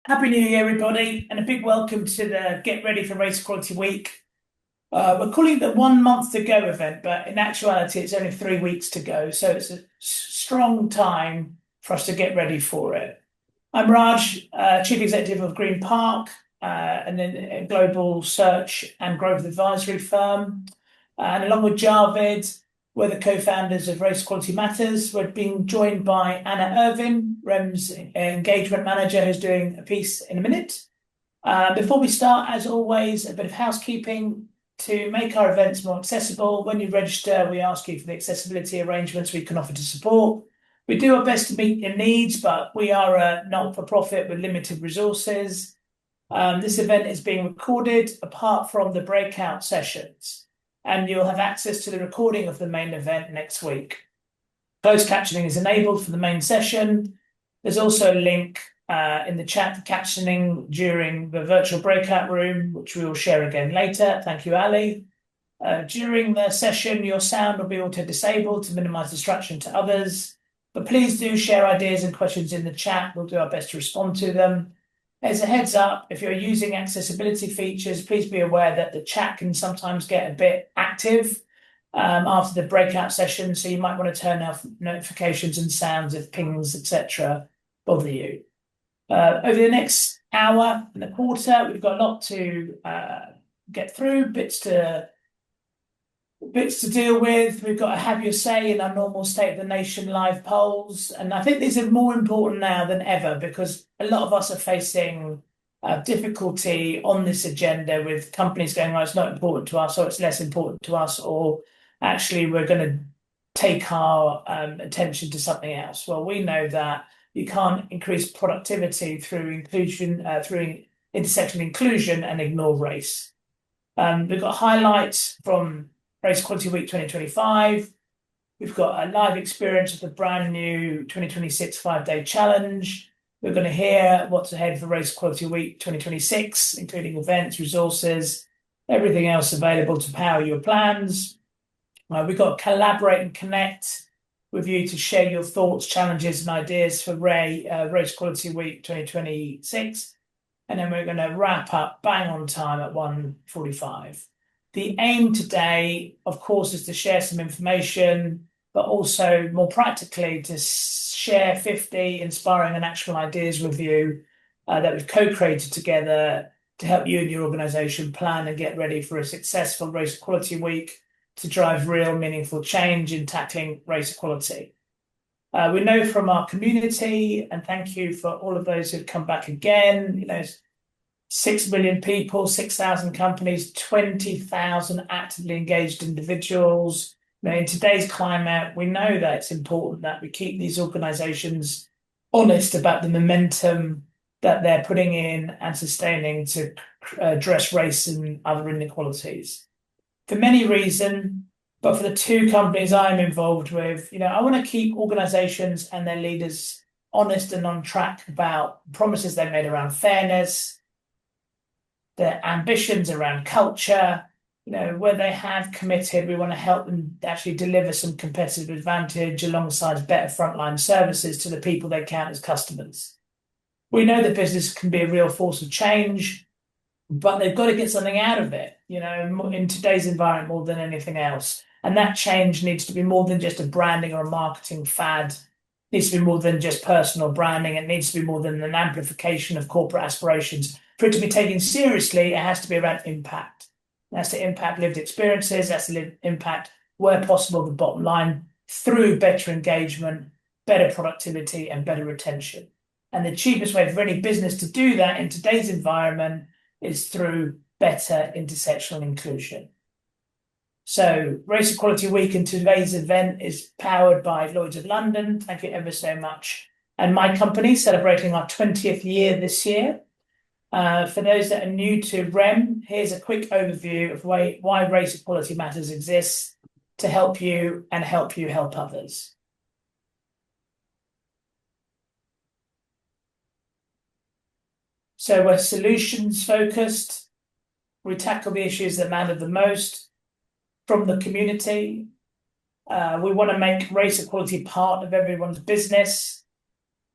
Happy New Year, everybody, and a big welcome to the Get Ready for Race Equality Week. We're calling it the 1 month to go event, but in actuality, it's only 3 weeks to go. So it's a strong time for us to get ready for it. I'm Raj, Chief Executive of Green Park, and then a global search and growth advisory firm. And along with Jarvid, we're the co-founders of Race Equality Matters. We're being joined by Anna Irvin, REM's engagement manager, who's doing a piece in a minute. Before we start, as always, a bit of housekeeping. To make our events more accessible, when you register, we ask you for the accessibility arrangements we can offer to support. We do our best to meet your needs, but we are a not-for-profit with limited resources. This event is being recorded apart from the breakout sessions, and you'll have access to the recording of the main event next week. Closed captioning is enabled for the main session. There's also a link in the chat for captioning during the virtual breakout room, which we will share again later. Thank you, Ali. During the session, your sound will be auto-disabled to minimize distraction to others, but please do share ideas and questions in the chat. We'll do our best to respond to them. As a heads up, if you're using accessibility features, please be aware that the chat can sometimes get a bit active after the breakout session, so you might want to turn off notifications and sounds if pings, etc., bother you. Over the next hour and a quarter, we've got a lot to get through, bits to deal with. We've got to have your say in our normal State of the Nation live polls. And I think these are more important now than ever because a lot of us are facing difficulty on this agenda with companies going, well, it's not important to us, or it's less important to us, or actually we're going to take our attention to something else. Well, we know that you can't increase productivity through inclusion, through intersection inclusion and ignore race. We've got highlights from Race Equality Week 2025. We've got a live experience of the brand new 2026 5-day challenge. We're going to hear what's ahead for Race Equality Week 2026, including events, resources, everything else available to power your plans. We've got collaborate and connect with you to share your thoughts, challenges, and ideas for Race Equality Week 2026. And then we're going to wrap up bang on time at 1:45. The aim today, of course, is to share some information, but also more practically to share 50 inspiring and actionable ideas with you that we've co-created together to help you and your organization plan and get ready for a successful Race Equality Week to drive real meaningful change in tackling race equality. We know from our community, and thank you for all of those who've come back again, 6 million people, 6,000 companies, 20,000 actively engaged individuals. In today's climate, we know that it's important that we keep these organizations honest about the momentum that they're putting in and sustaining to address race and other inequalities. For many reasons, but for the two companies I'm involved with, I want to keep organizations and their leaders honest and on track about promises they made around fairness, their ambitions around culture, where they have committed, we want to help them actually deliver some competitive advantage alongside better frontline services to the people they count as customers. We know that business can be a real force of change, but they've got to get something out of it, in today's environment more than anything else. And that change needs to be more than just a branding or a marketing fad. It needs to be more than just personal branding. It needs to be more than an amplification of corporate aspirations. For it to be taken seriously, it has to be around impact. It has to impact lived experiences. It has to impact, where possible, the bottom line through better engagement, better productivity, and better retention. And the cheapest way for any business to do that in today's environment is through better intersectional inclusion. So Race Equality Week and today's event is powered by Lloyd's of London. Thank you ever so much. And my company celebrating our 20th year this year. For those that are new to REM, here's a quick overview of why Race Equality Matters exists to help you and help you help others. So we're solutions focused. We tackle the issues that matter the most from the community. We want to make race equality part of everyone's business.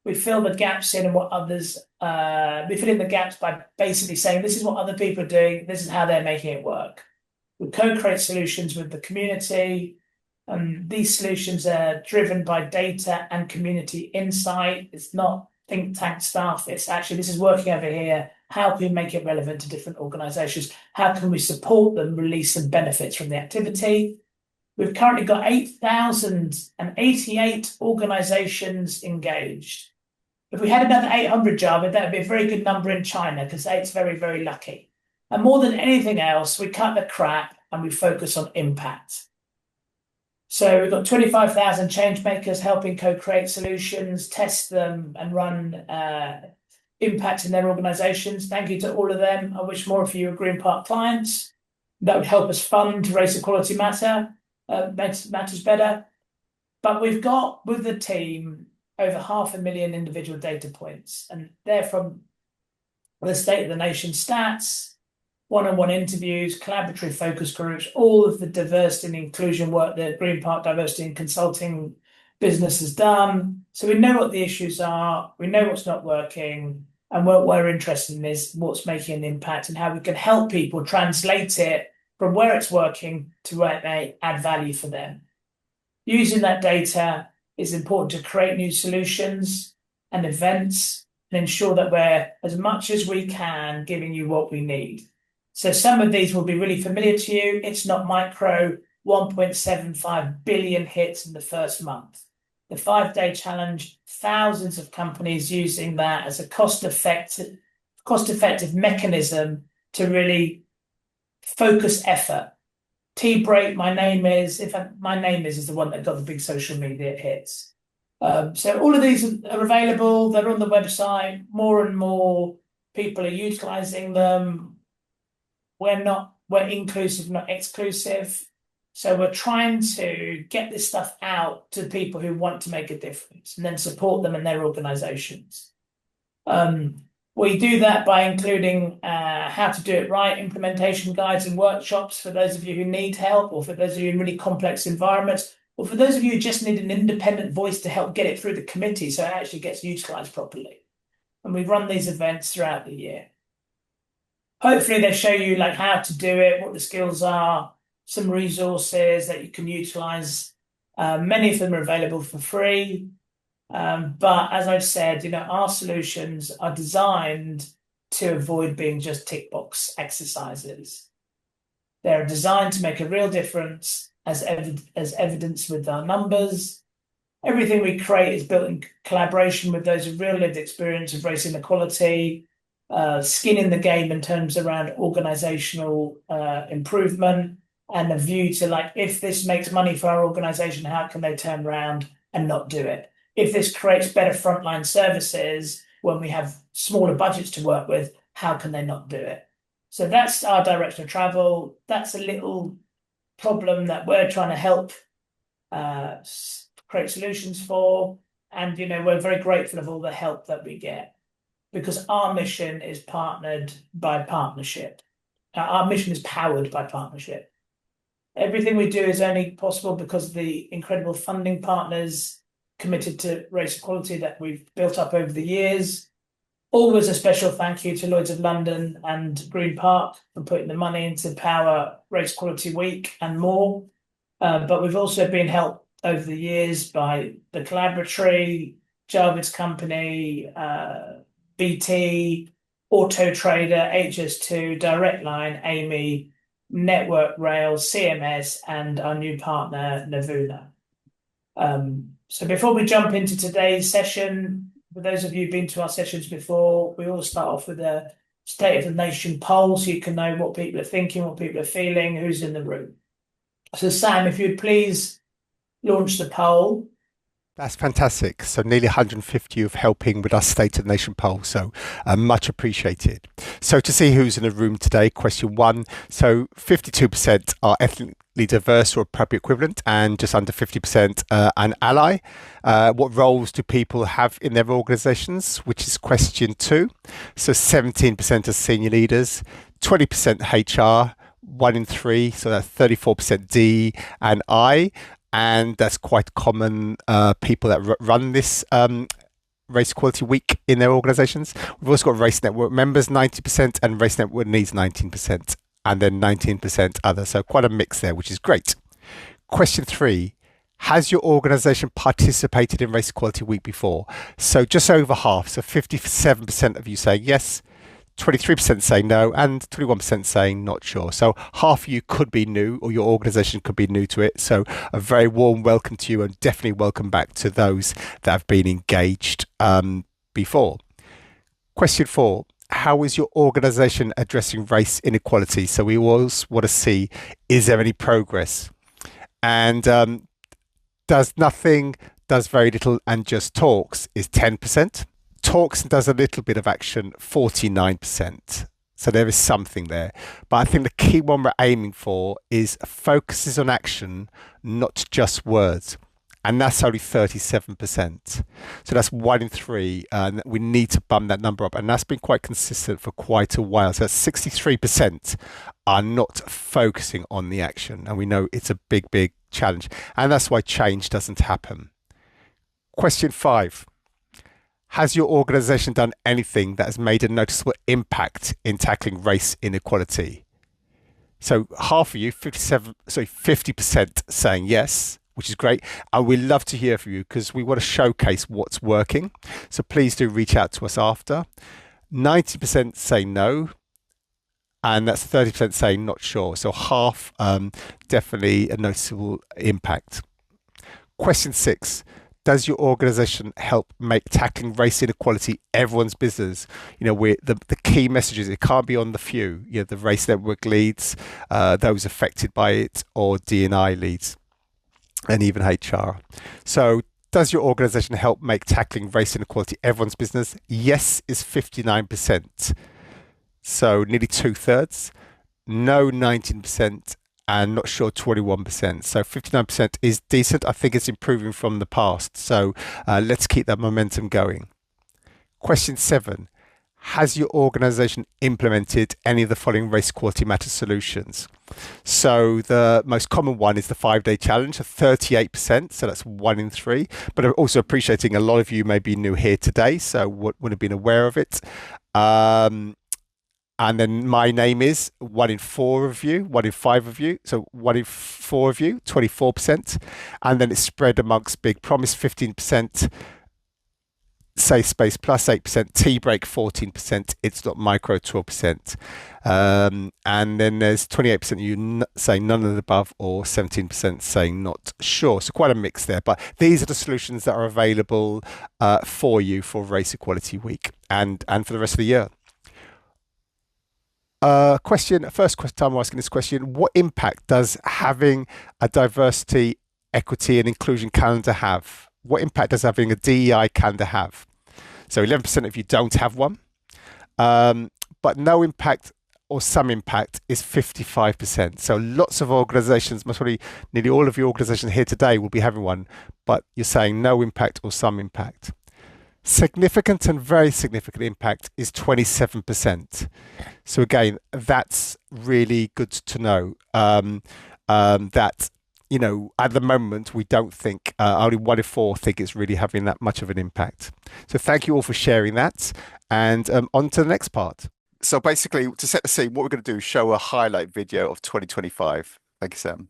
we fill the gaps in and what others, we fill in the gaps by basically saying, this is what other people are doing, this is how they're making it work. We co-create solutions with the community. These solutions are driven by data and community insight. It's not think tank stuff. It's actually, this is working over here. How can we make it relevant to different organizations? How can we support them, release some benefits from the activity? We've currently got 8,088 organizations engaged. If we had another 800 Java, that would be a very good number in China because 8's very, very lucky. And more than anything else, we cut the crap and we focus on impact. So we've got 25,000 change makers helping co-create solutions, test them, and run impact in their organizations. Thank you to all of them. I wish more of you are Green Park clients. That would help us fund Race Equality Matters better. But we've got, with the team, over 500,000 individual data points, and they're from the State of the Nation stats, one-on-one interviews, collaborative focus groups, all of the diversity and inclusion work that Green Park Diversity and Consulting business has done. So we know what the issues are, we know what's not working, and what we're interested in is what's making an impact and how we can help people translate it from where it's working to where it may add value for them. Using that data is important to create new solutions and events and ensure that we're, as much as we can, giving you what we need. So some of these will be really familiar to you. It's Not Micro, 1.75 billion hits in the first month. The 5-day challenge, thousands of companies using that as a cost-effective mechanism to really focus effort. T-Break, My Name Is the one that got the big social media hits. So all of these are available. They're on the website. More and more people are utilizing them. We're inclusive, not exclusive. So we're trying to get this stuff out to people who want to make a difference and then support them in their organizations. We do that by including how to do it right, implementation guides and workshops for those of you who need help, or for those of you in really complex environments, or for those of you who just need an independent voice to help get it through the committee so it actually gets utilized properly. And we run these events throughout the year. Hopefully they show you like how to do it, what the skills are, some resources that you can utilize. Many of them are available for free. But as I've said, our solutions are designed to avoid being just tick box exercises. They're designed to make a real difference as evidenced with our numbers. Everything we create is built in collaboration with those with real lived experience of race inequality, skin in the game in terms around organizational improvement, and a view to if this makes money for our organization, how can they turn around and not do it? If this creates better frontline services when we have smaller budgets to work with, how can they not do it? So that's our direction of travel. That's a little problem that we're trying to help create solutions for. And, we're very grateful of all the help that we get because our mission is partnered by partnership. Our mission is powered by partnership. Everything we do is only possible because of the incredible funding partners committed to race equality that we've built up over the years. Always a special thank you to Lloyd's of London and Green Park for putting the money into Power Race Equality Week and more. But we've also been helped over the years by the Collaboratory, Jarvis Company, BT, Auto Trader, HS2, Direct Line, Amy, Network Rail, CMS, and our new partner, Navuna. So before we jump into today's session, for those of you who've been to our sessions before, we all start off with a State of the Nation poll so you can know what people are thinking, what people are feeling, who's in the room. So Sam, if you'd please launch the poll. That's fantastic. So nearly 150 of helping with our State of the Nation poll. So much appreciated. So to see who's in the room today, question 1. So 52% are ethnically diverse or appropriate equivalent and just under 50% an ally. What roles do people have in their organisations, which is question 2. So 17% are senior leaders, 20% HR, 1 in 3, so that's 34% D and I. And that's quite common people that run this Race Equality Week in their organisations. We've also got Race Network members, 90%, and Race Network needs 19%, and then 19% other. So quite a mix there, which is great. Question 3. Has your organisation participated in Race Equality Week before? So just over half, so 57% of you saying yes, 23% saying no, and 21% saying not sure. So half of you could be new, or your organisation could be new to it. So a very warm welcome to you, and definitely welcome back to those that have been engaged before. Question 4. How is your organisation addressing race inequality? So we always want to see, is there any progress? And does nothing, does very little, and just talks is 10%. Talks and does a little bit of action, 49%. So there is something there. But I think the key one we're aiming for is focuses on action, not just words. And that's only 37%. So that's 1 in 3. And we need to bump that number up. And that's been quite consistent for quite a while. So 63% are not focusing on the action. And we know it's a big, big challenge. And that's why change doesn't happen. Question 5. Has your organisation done anything that has made a noticeable impact in tackling race inequality? So half of you, 50% saying yes, which is great. And we love to hear from you because we want to showcase what's working. So please do reach out to us after. 90% say no, and that's 30% saying not sure. So half, definitely a noticeable impact. Question 6. Does your organisation help make tackling race inequality everyone's business? You know, the key messages, it can't be on the few. You know, the Race Network leads, those affected by it, or D&I leads, and even HR. So does your organisation help make tackling race inequality everyone's business? Yes is 59%. So nearly 2/3. No, 19%. And not sure, 21%. So 59% is decent. I think it's improving from the past. So let's keep that momentum going. Question 7. Has your organisation implemented any of the following Race Equality Matters solutions? So the most common one is the 5-day challenge, 38%. So that's 1 in 3. But I'm also appreciating a lot of you may be new here today, so wouldn't have been aware of it. And then my name is 1 in 4 of you, 1 in 5 of you. So 1 in 4 of you, 24%. And then it's spread amongst Big Promise, 15%. Safe Space Plus, 8%. Tea Break, 14%. It's Not Micro, 12%. And then there's 28% of you saying none of the above, or 17% saying not sure. So quite a mix there. But these are the solutions that are available for you for Race Equality Week and for the rest of the year. First time I'm asking this question: what impact does having a diversity, equity, and inclusion calendar have? What impact does having a DEI calendar have? So 11% of you don't have one, but no impact or some impact is 55%. So lots of organisations, most probably nearly all of your organisations here today will be having one, but you're saying no impact or some impact. Significant and very significant impact is 27%. So again, that's really good to know. That, you know, at the moment, we don't think, only 1 in 4 think it's really having that much of an impact. So thank you all for sharing that. And on to the next part. So basically, to set the scene, what we're going to do is show a highlight video of 2025. Thank you, Sam.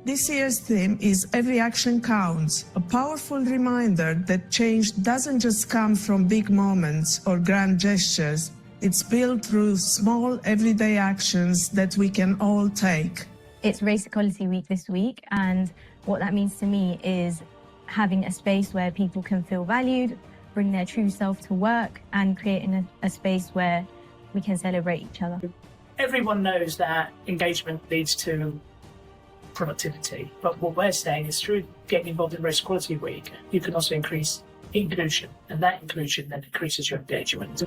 This year's theme is Every Action Counts, a powerful reminder that change doesn't just come from big moments or grand gestures. It's built through small, everyday actions that we can all take. It's Race Equality Week this week, and what that means to me is having a space where people can feel valued, bring their true self to work, and creating a space where we can celebrate each other. Everyone knows that engagement leads to productivity, but what we're saying is through getting involved in Race Equality Week, you can also increase inclusion, and that inclusion then increases your engagement.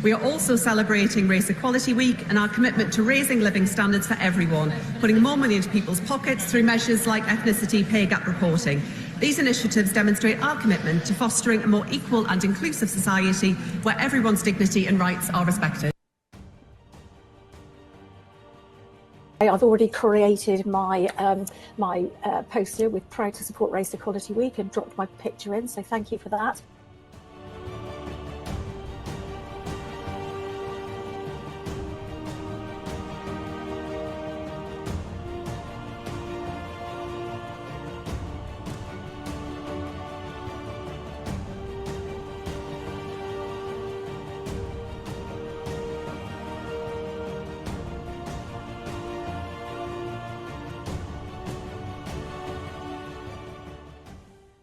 We are also celebrating Race Equality Week and our commitment to raising living standards for everyone, putting more money into people's pockets through measures like ethnicity pay gap reporting. These initiatives demonstrate our commitment to fostering a more equal and inclusive society where everyone's dignity and rights are respected. I've already created my poster with Proud to Support Race Equality Week and dropped my picture in, so thank you for that.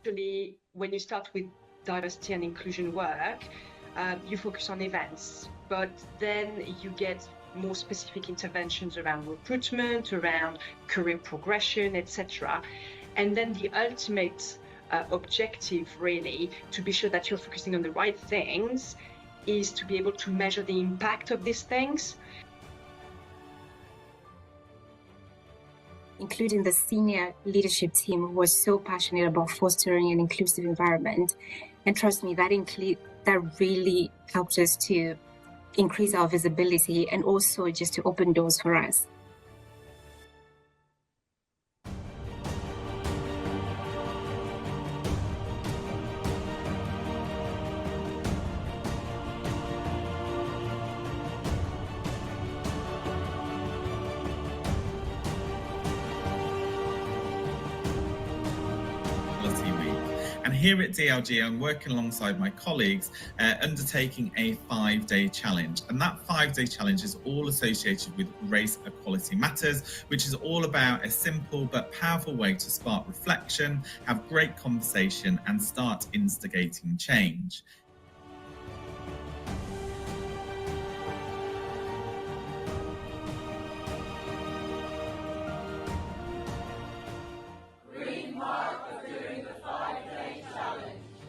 Usually, when you start with diversity and inclusion work, you focus on events, but then you get more specific interventions around recruitment, around career progression, etc. And then the ultimate objective, really, to be sure that you're focusing on the right things, is to be able to measure the impact of these things. Including the senior leadership team who was so passionate about fostering an inclusive environment. And trust me, that really helped us to increase our visibility and also just to open doors for us. And here at DLG, I'm working alongside my colleagues, undertaking a 5-day challenge. And that 5-day challenge is all associated with Race Equality Matters, which is all about a simple but powerful way to spark reflection, have great conversation, and start instigating change.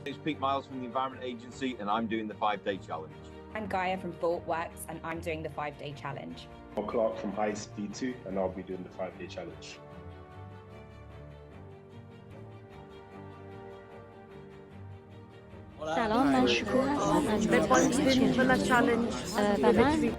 It's Pete Miles from the Environment Agency and I'm doing the 5-day challenge. I'm Gaia from ThoughtWorks and I'm doing the 5-day challenge. I'm Clark from High Speed 2 and I'll be doing the 5-day challenge. سلام من شکوه هستم از چالش و من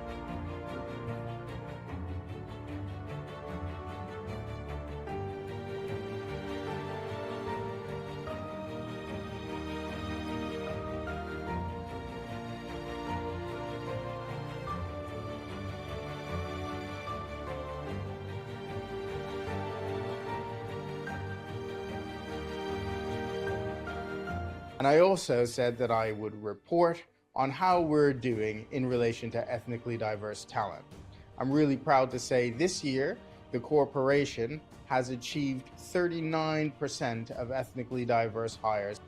And I also said that I would report on how we're doing in relation to ethnically diverse talent. I'm really proud to say this year, the corporation has achieved 39% of ethnically diverse hires.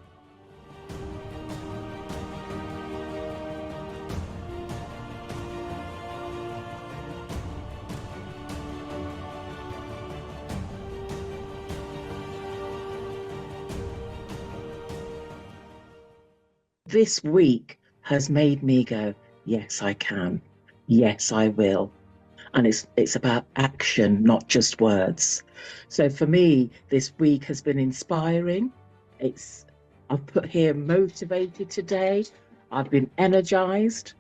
This week has made me go, yes, I can. Yes, I will. And it's about action, not just words. So for me, this week has been inspiring. I've put here motivated today. I've been energized.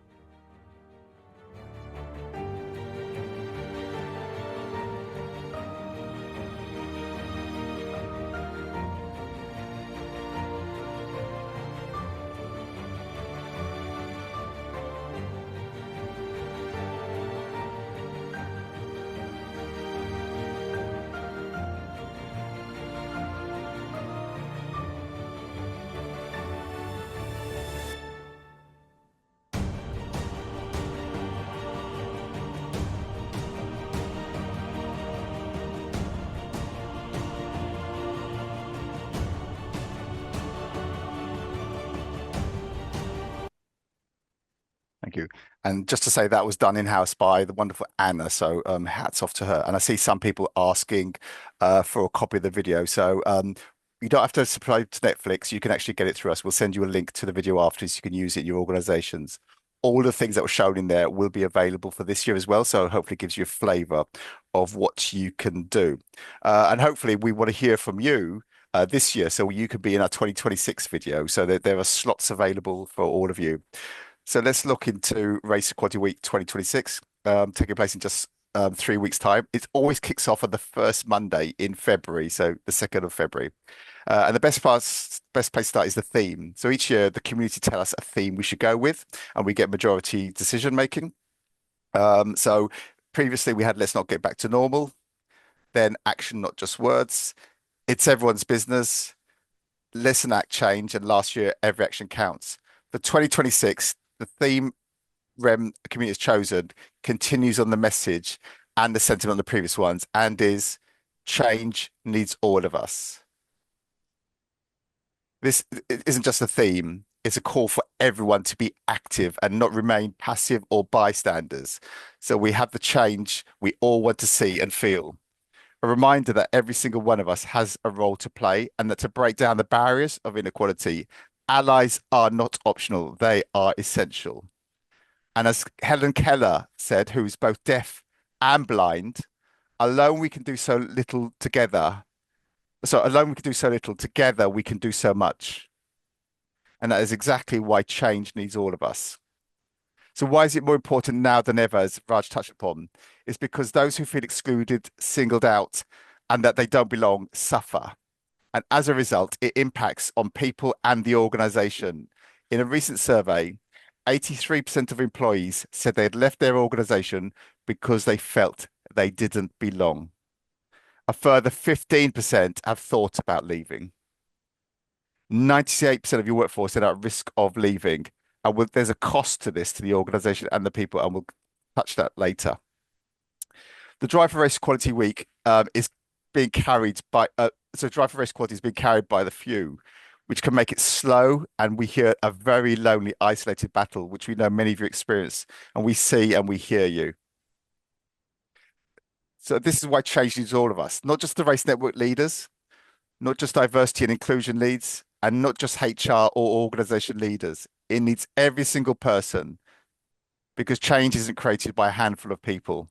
Thank you. And just to say that was done in-house by the wonderful Anna, so hats off to her. And I see some people asking for a copy of the video. So you don't have to subscribe to Netflix. You can actually get it through us. We'll send you a link to the video afterwards. You can use it in your organizations. All the things that were shown in there will be available for this year as well. So hopefully it gives you a flavor of what you can do. And hopefully we want to hear from you this year, so you could be in our 2026 video. So that there are slots available for all of you. So let's look into Race Equality Week 2026, taking place in just 3 weeks' time. It always kicks off on the first Monday in February, so the 2nd of February. And the best place to start is the theme. So each year, the community tell us a theme we should go with, and we get majority decision making. So previously we had Let's Not Get Back to Normal, then Action, Not Just Words, It's Everyone's Business, Listen, Act, Change, and last year, Every Action Counts. For 2026, the theme REM community has chosen continues on the message and the sentiment of the previous ones, and is change needs all of us. This isn't just a theme, it's a call for everyone to be active and not remain passive or bystanders. So we have the change we all want to see and feel. A reminder that every single one of us has a role to play, and that to break down the barriers of inequality, allies are not optional, they are essential. And as Helen Keller said, who's both deaf and blind, alone we can do so little together. So alone we can do so little, together we can do so much. And that is exactly why change needs all of us. So why is it more important now than ever, as Raj touched upon? It's because those who feel excluded, singled out, and that they don't belong suffer. And as a result, it impacts on people and the organization. In a recent survey, 83% of employees said they had left their organization because they felt they didn't belong. A further 15% have thought about leaving. 98% of your workforce are at risk of leaving. And there's a cost to this, to the organization and the people, and we'll touch that later. The Drive for Race Equality Week is being carried by, so Drive for Race Equality is being carried by the few, which can make it slow, and we hear a very lonely, isolated battle, which we know many of you experience, and we see and we hear you. So this is why change needs all of us, not just the race network leaders, not just diversity and inclusion leads, and not just HR or organization leaders. It needs every single person, because change isn't created by a handful of people.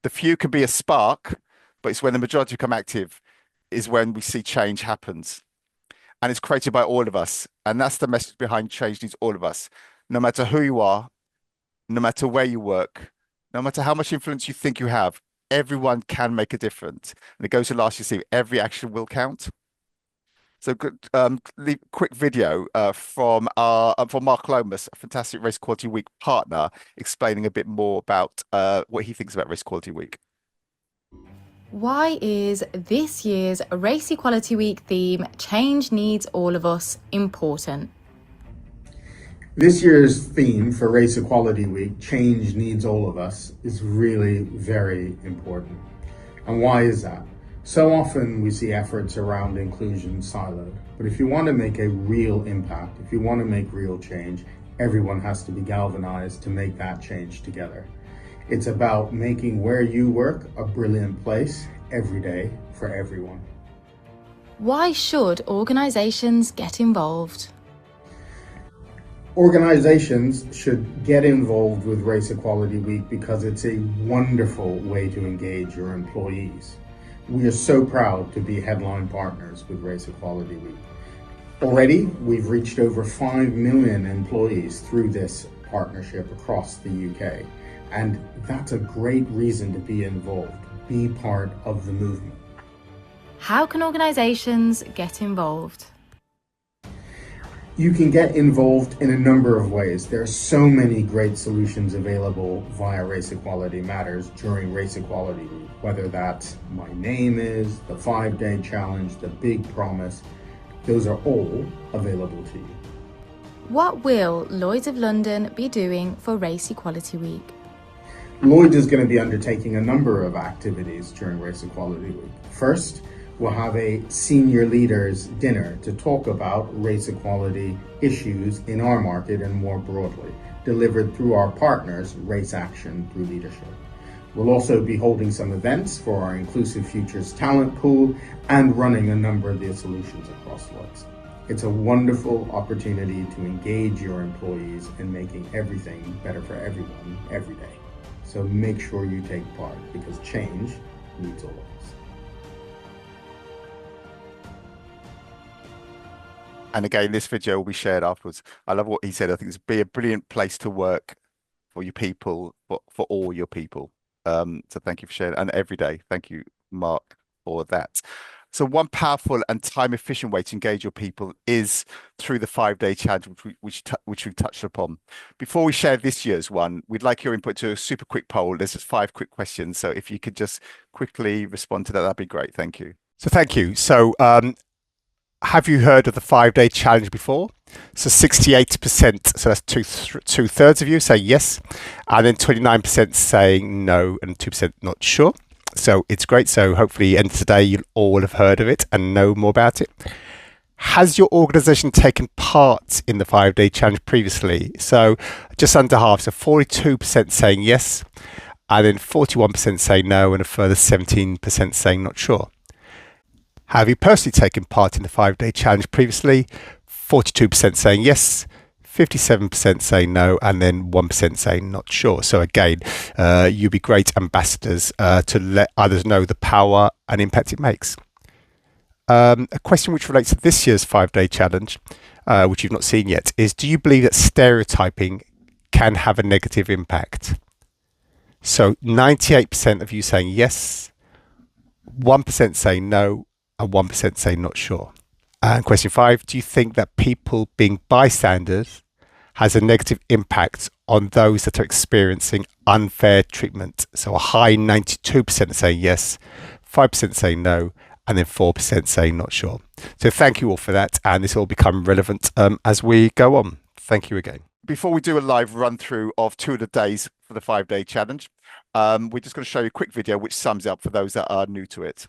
The few can be a spark, but it's when the majority become active is when we see change happens. And it's created by all of us. And that's the message behind change needs all of us. No matter who you are, no matter where you work, no matter how much influence you think you have, everyone can make a difference. And it goes to last year, see, every action will count. So quick video from Mark Lomas, a fantastic Race Equality Week partner, explaining a bit more about what he thinks about Race Equality Week. Why is this year's Race Equality Week theme, Change Needs All of Us, important? This year's theme for Race Equality Week, Change Needs All of Us, is really very important. And why is that? So often we see efforts around inclusion siloed, but if you want to make a real impact, if you want to make real change, everyone has to be galvanized to make that change together. It's about making where you work a brilliant place every day for everyone. Why should organisations get involved? Organizations should get involved with Race Equality Week because it's a wonderful way to engage your employees. We are so proud to be headline partners with Race Equality Week. Already, we've reached over 5 million employees through this partnership across the UK. And that's a great reason to be involved, be part of the movement. How can organisations get involved? You can get involved in a number of ways. There are so many great solutions available via Race Equality Matters during Race Equality Week, whether that's My Name Is, the 5-Day Challenge, the Big Promise. Those are all available to you. What will Lloyd's of London be doing for Race Equality Week? Lloyd is going to be undertaking a number of activities during Race Equality Week. First, we'll have a senior leaders dinner to talk about race equality issues in our market and more broadly, delivered through our partners, Race Action Through Leadership. We'll also be holding some events for our Inclusive Futures talent pool and running a number of the solutions across Lloyds. It's a wonderful opportunity to engage your employees in making everything better for everyone every day. So make sure you take part, because change needs all of us. And again, this video will be shared afterwards. I love what he said. I think it's be a brilliant place to work for your people, for all your people. So thank you for sharing, and every day. Thank you, Mark, for that. So one powerful and time-efficient way to engage your people is through the 5-day challenge, which we've touched upon. Before we share this year's one, we'd like your input to a super quick poll. There's just 5 quick questions. So if you could just quickly respond to that, that'd be great. Thank you. So thank you. So have you heard of the 5-day challenge before? So 68%, so that's two-thirds of you say yes, and then 29% saying no, and 2% not sure. So it's great. So hopefully, and today you'll all have heard of it and know more about it. Has your organisation taken part in the 5-day challenge previously? So just under half, so 42% saying yes, and then 41% saying no, and a further 17% saying not sure. Have you personally taken part in the 5-day challenge previously? 42% saying yes, 57% saying no, and then 1% saying not sure. So again, you'll be great ambassadors to let others know the power and impact it makes. A question which relates to this year's 5-day challenge, which you've not seen yet, is do you believe that stereotyping can have a negative impact? So 98% of you saying yes, 1% saying no, and 1% saying not sure. And question 5, do you think that people being bystanders has a negative impact on those that are experiencing unfair treatment? So a high 92% saying yes, 5% saying no, and then 4% saying not sure. So thank you all for that, and this will become relevant as we go on. Thank you again. Before we do a live run through of 2 of the days for the 5-day challenge, we're just going to show you a quick video which sums it up for those that are new to it.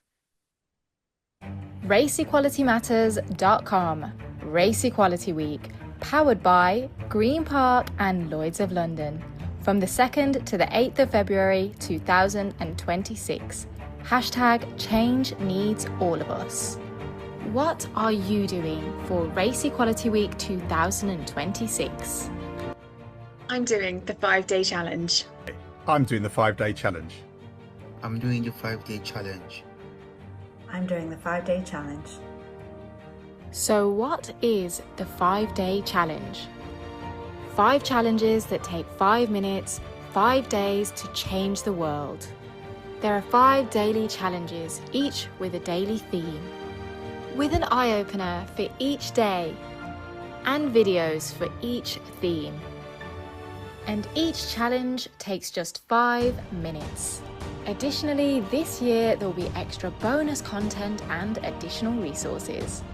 RaceEqualityMatters.com, Race Equality Week, powered by Green Park and Lloyds of London, from the 2nd to the 8th of February 2026. Hashtag change needs all of us. What are you doing for Race Equality Week 2026? I'm doing the 5-day challenge. I'm doing the 5-day challenge. I'm doing the 5-day challenge. I'm doing the 5-day challenge. So what is the 5-day challenge? 5 challenges that take 5 minutes, 5 days to change the world. There are 5 daily challenges, each with a daily theme, with an eye-opener for each day and videos for each theme. And each challenge takes just 5 minutes. Additionally, this year there will be extra bonus content and additional resources.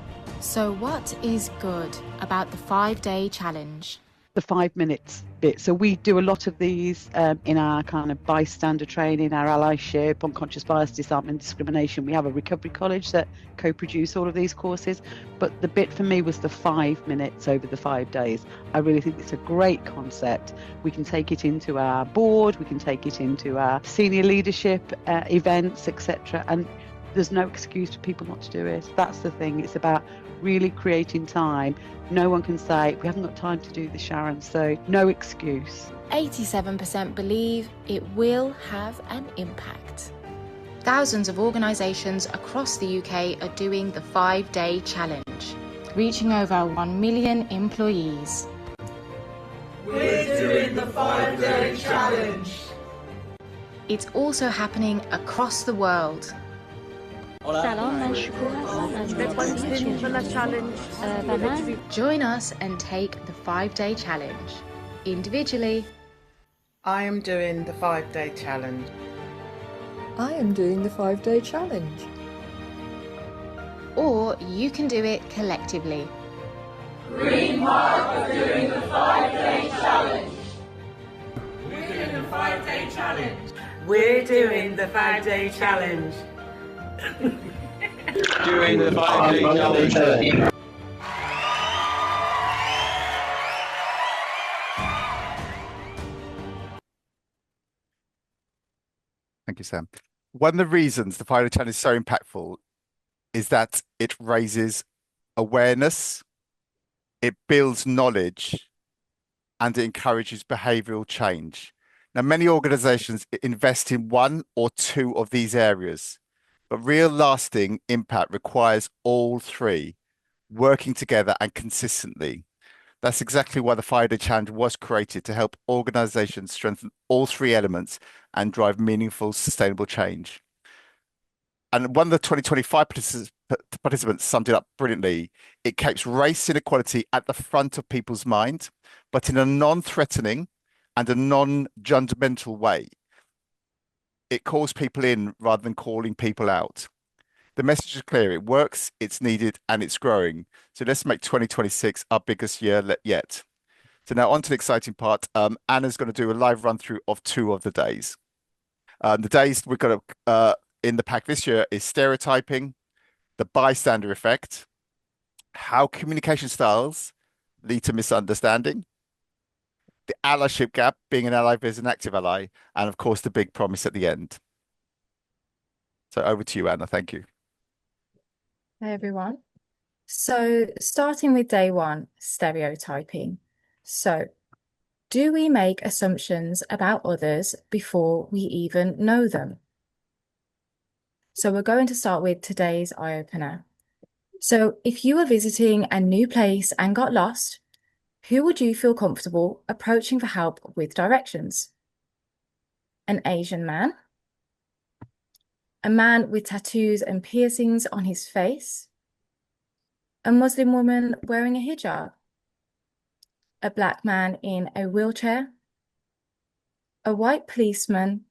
So what is good about the 5-day challenge? The 5 minutes bit. So we do a lot of these in our kind of bystander training, our allyship, unconscious bias, disarmament, discrimination. We have a recovery college that co-produce all of these courses. But the bit for me was the 5 minutes over the 5 days. I really think it's a great concept. We can take it into our board, we can take it into our senior leadership events, etc. And there's no excuse for people not to do it. That's the thing. It's about really creating time. No one can say, we haven't got time to do this, Sharon, so no excuse. 87% believe it will have an impact. Thousands of organisations across the UK are doing the 5-day challenge, reaching over 1 million employees. We're doing the 5-day challenge. It's also happening across the world. Join us and take the 5-day challenge individually. I am doing the 5-day challenge. I am doing the 5-day challenge. Or you can do it collectively. Green Park are doing the 5-day challenge. We're doing the 5-day challenge. We're doing the 5-day challenge. Doing the 5-day challenge. Thank you, Sam. One of the reasons the 5-day challenge is so impactful is that it raises awareness, it builds knowledge, and it encourages behavioral change. Now, many organizations invest in one or two of these areas, but real lasting impact requires all three working together and consistently. That's exactly why the 5-day challenge was created, to help organizations strengthen all three elements and drive meaningful, sustainable change. And one of the 2025 participants summed it up brilliantly. It keeps race inequality at the front of people's mind, but in a non-threatening and a non-judgmental way. It calls people in rather than calling people out. The message is clear. It works, it's needed, and it's growing. So let's make 2026 our biggest year yet. So now on to the exciting part. Anna's going to do a live run through of 2 of the days. The days we've got in the pack this year is stereotyping, the bystander effect, how communication styles lead to misunderstanding, the allyship gap, being an ally versus an active ally, and of course the big promise at the end. So over to you, Anna. Thank you. Hey everyone. So starting with day 1, stereotyping. So do we make assumptions about others before we even know them? So we're going to start with today's eye-opener. So if you were visiting a new place and got lost, who would you feel comfortable approaching for help with directions? An Asian man? A man with tattoos and piercings on his face? A Muslim woman wearing a hijab? A black man in a wheelchair? A white policeman?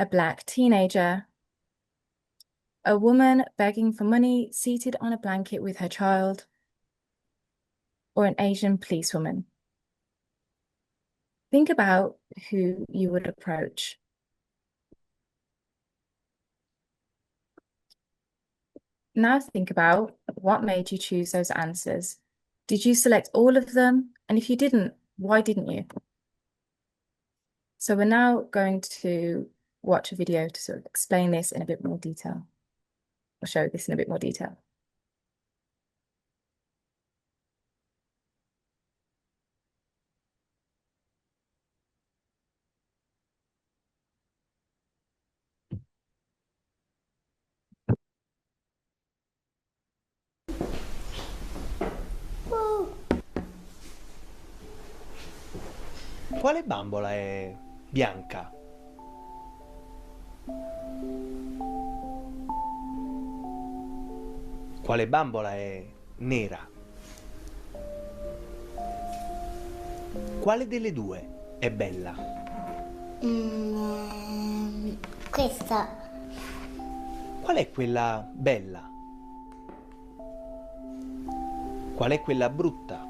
A black teenager? A woman begging for money seated on a blanket with her child? Or an Asian policewoman? Think about who you would approach. Now think about what made you choose those answers. Did you select all of them? And if you didn't, why didn't you? So we're now going to watch a video to sort of explain this in a bit more detail, or show this in a bit more detail. Quale bambola è bianca? Quale bambola è nera? Quale delle due è bella? Questa. Qual è quella bella? Qual è quella brutta?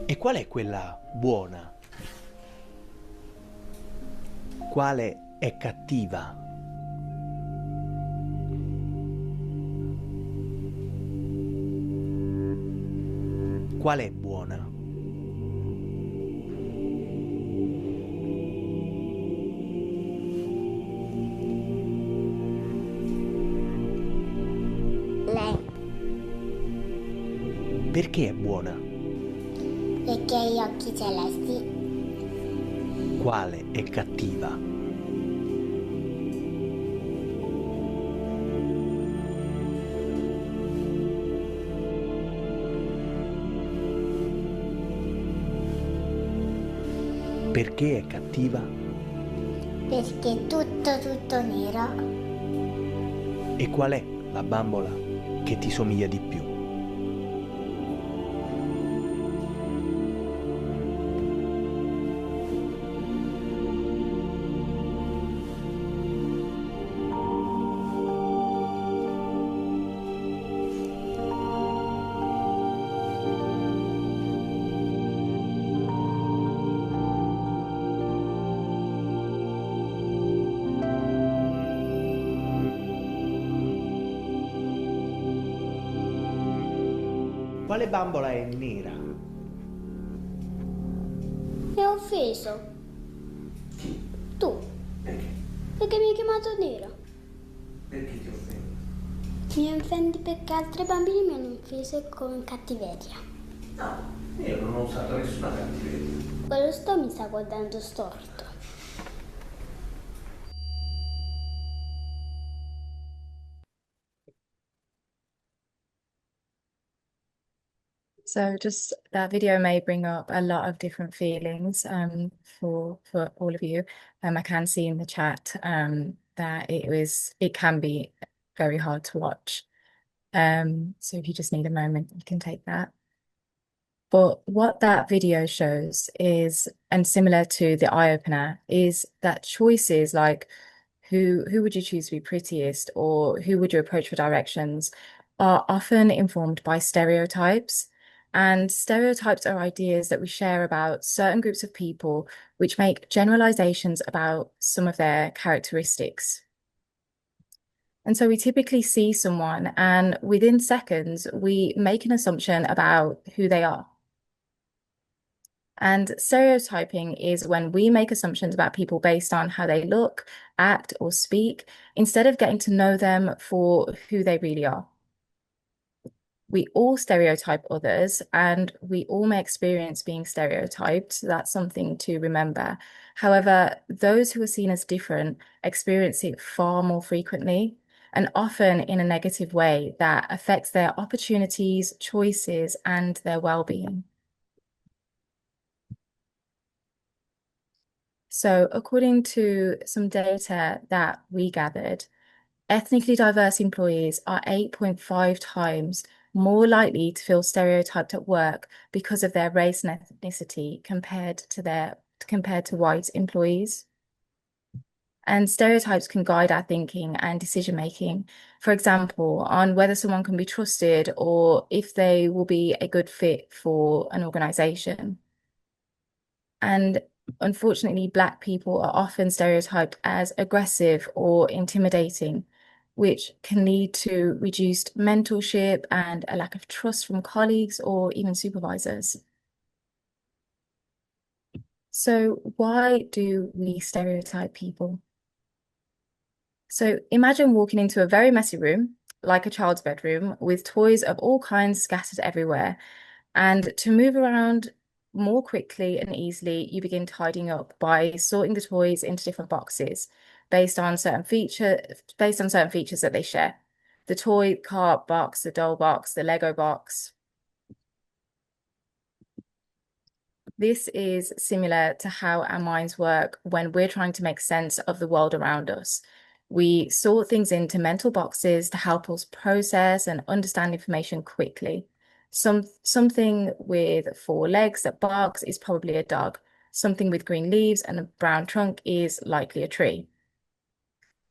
E qual è quella buona? Quale è cattiva? Qual è buona? Lei. Perché è buona? Perché ha gli occhi celesti. Quale è cattiva? Perché è cattiva? Perché è tutto nero. E qual è la bambola che ti somiglia di più? Quale bambola è nera? Mi ha offeso. Tu. Perché mi hai chiamato nera? Perché ti offendo? Mi offendi perché altri bambini mi hanno offeso con cattiveria. No, io non ho usato nessuna cattiveria. Quello sto mi sta guardando storto. So just that video may bring up a lot of different feelings for all of you. I can see in the chat that it can be very hard to watch. So if you just need a moment, you can take that. But what that video shows is, and similar to the eye opener, is that choices like who would you choose to be prettiest or who would you approach for directions are often informed by stereotypes. And stereotypes are ideas that we share about certain groups of people, which make generalizations about some of their characteristics. And so we typically see someone, and within seconds, we make an assumption about who they are. And stereotyping is when we make assumptions about people based on how they look, act, or speak, instead of getting to know them for who they really are. We all stereotype others, and we all may experience being stereotyped. So that's something to remember. However, those who are seen as different experience it far more frequently, and often in a negative way that affects their opportunities, choices, and their well-being. So according to some data that we gathered, ethnically diverse employees are 8.5 times more likely to feel stereotyped at work because of their race and ethnicity compared to white employees. And stereotypes can guide our thinking and decision making, for example, on whether someone can be trusted or if they will be a good fit for an organization. And unfortunately, Black people are often stereotyped as aggressive or intimidating, which can lead to reduced mentorship and a lack of trust from colleagues or even supervisors. So why do we stereotype people? So imagine walking into a very messy room, like a child's bedroom, with toys of all kinds scattered everywhere. And to move around more quickly and easily, you begin tidying up by sorting the toys into different boxes based on certain features that they share. The toy cart box, the doll box, the Lego box. This is similar to how our minds work when we're trying to make sense of the world around us. We sort things into mental boxes to help us process and understand information quickly. Something with four legs that barks is probably a dog. Something with green leaves and a brown trunk is likely a tree.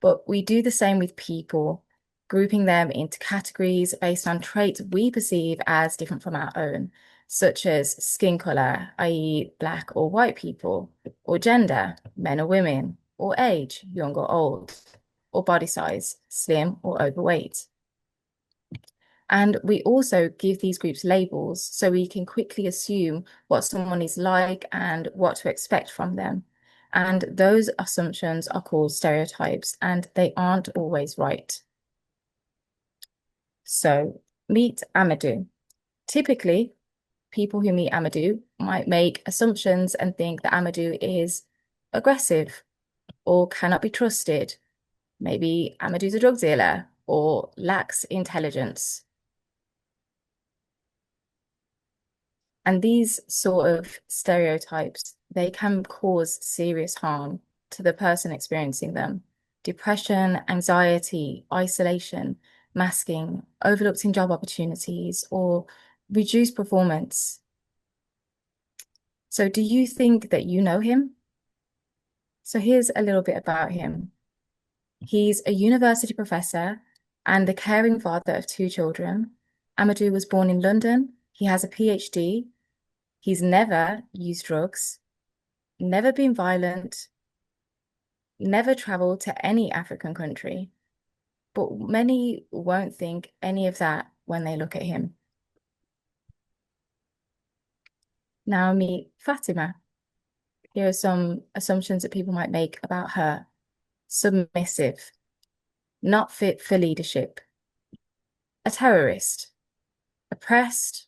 But we do the same with people, grouping them into categories based on traits we perceive as different from our own, such as skin color, i.e., Black or white people, or gender, men or women, or age, young or old, or body size, slim or overweight. And we also give these groups labels so we can quickly assume what someone is like and what to expect from them. And those assumptions are called stereotypes, and they aren't always right. So meet Amadou. Typically, people who meet Amadou might make assumptions and think that Amadou is aggressive or cannot be trusted. Maybe Amadou's a drug dealer or lacks intelligence. And these sort of stereotypes, they can cause serious harm to the person experiencing them. Depression, anxiety, isolation, masking, overlooked in job opportunities, or reduced performance. So do you think that you know him? So here's a little bit about him. He's a university professor and the caring father of two children. Amadou was born in London. He has a PhD. He's never used drugs, never been violent, never traveled to any African country. But many won't think any of that when they look at him. Now meet Fatima. Here are some assumptions that people might make about her. Submissive, not fit for leadership, a terrorist, oppressed,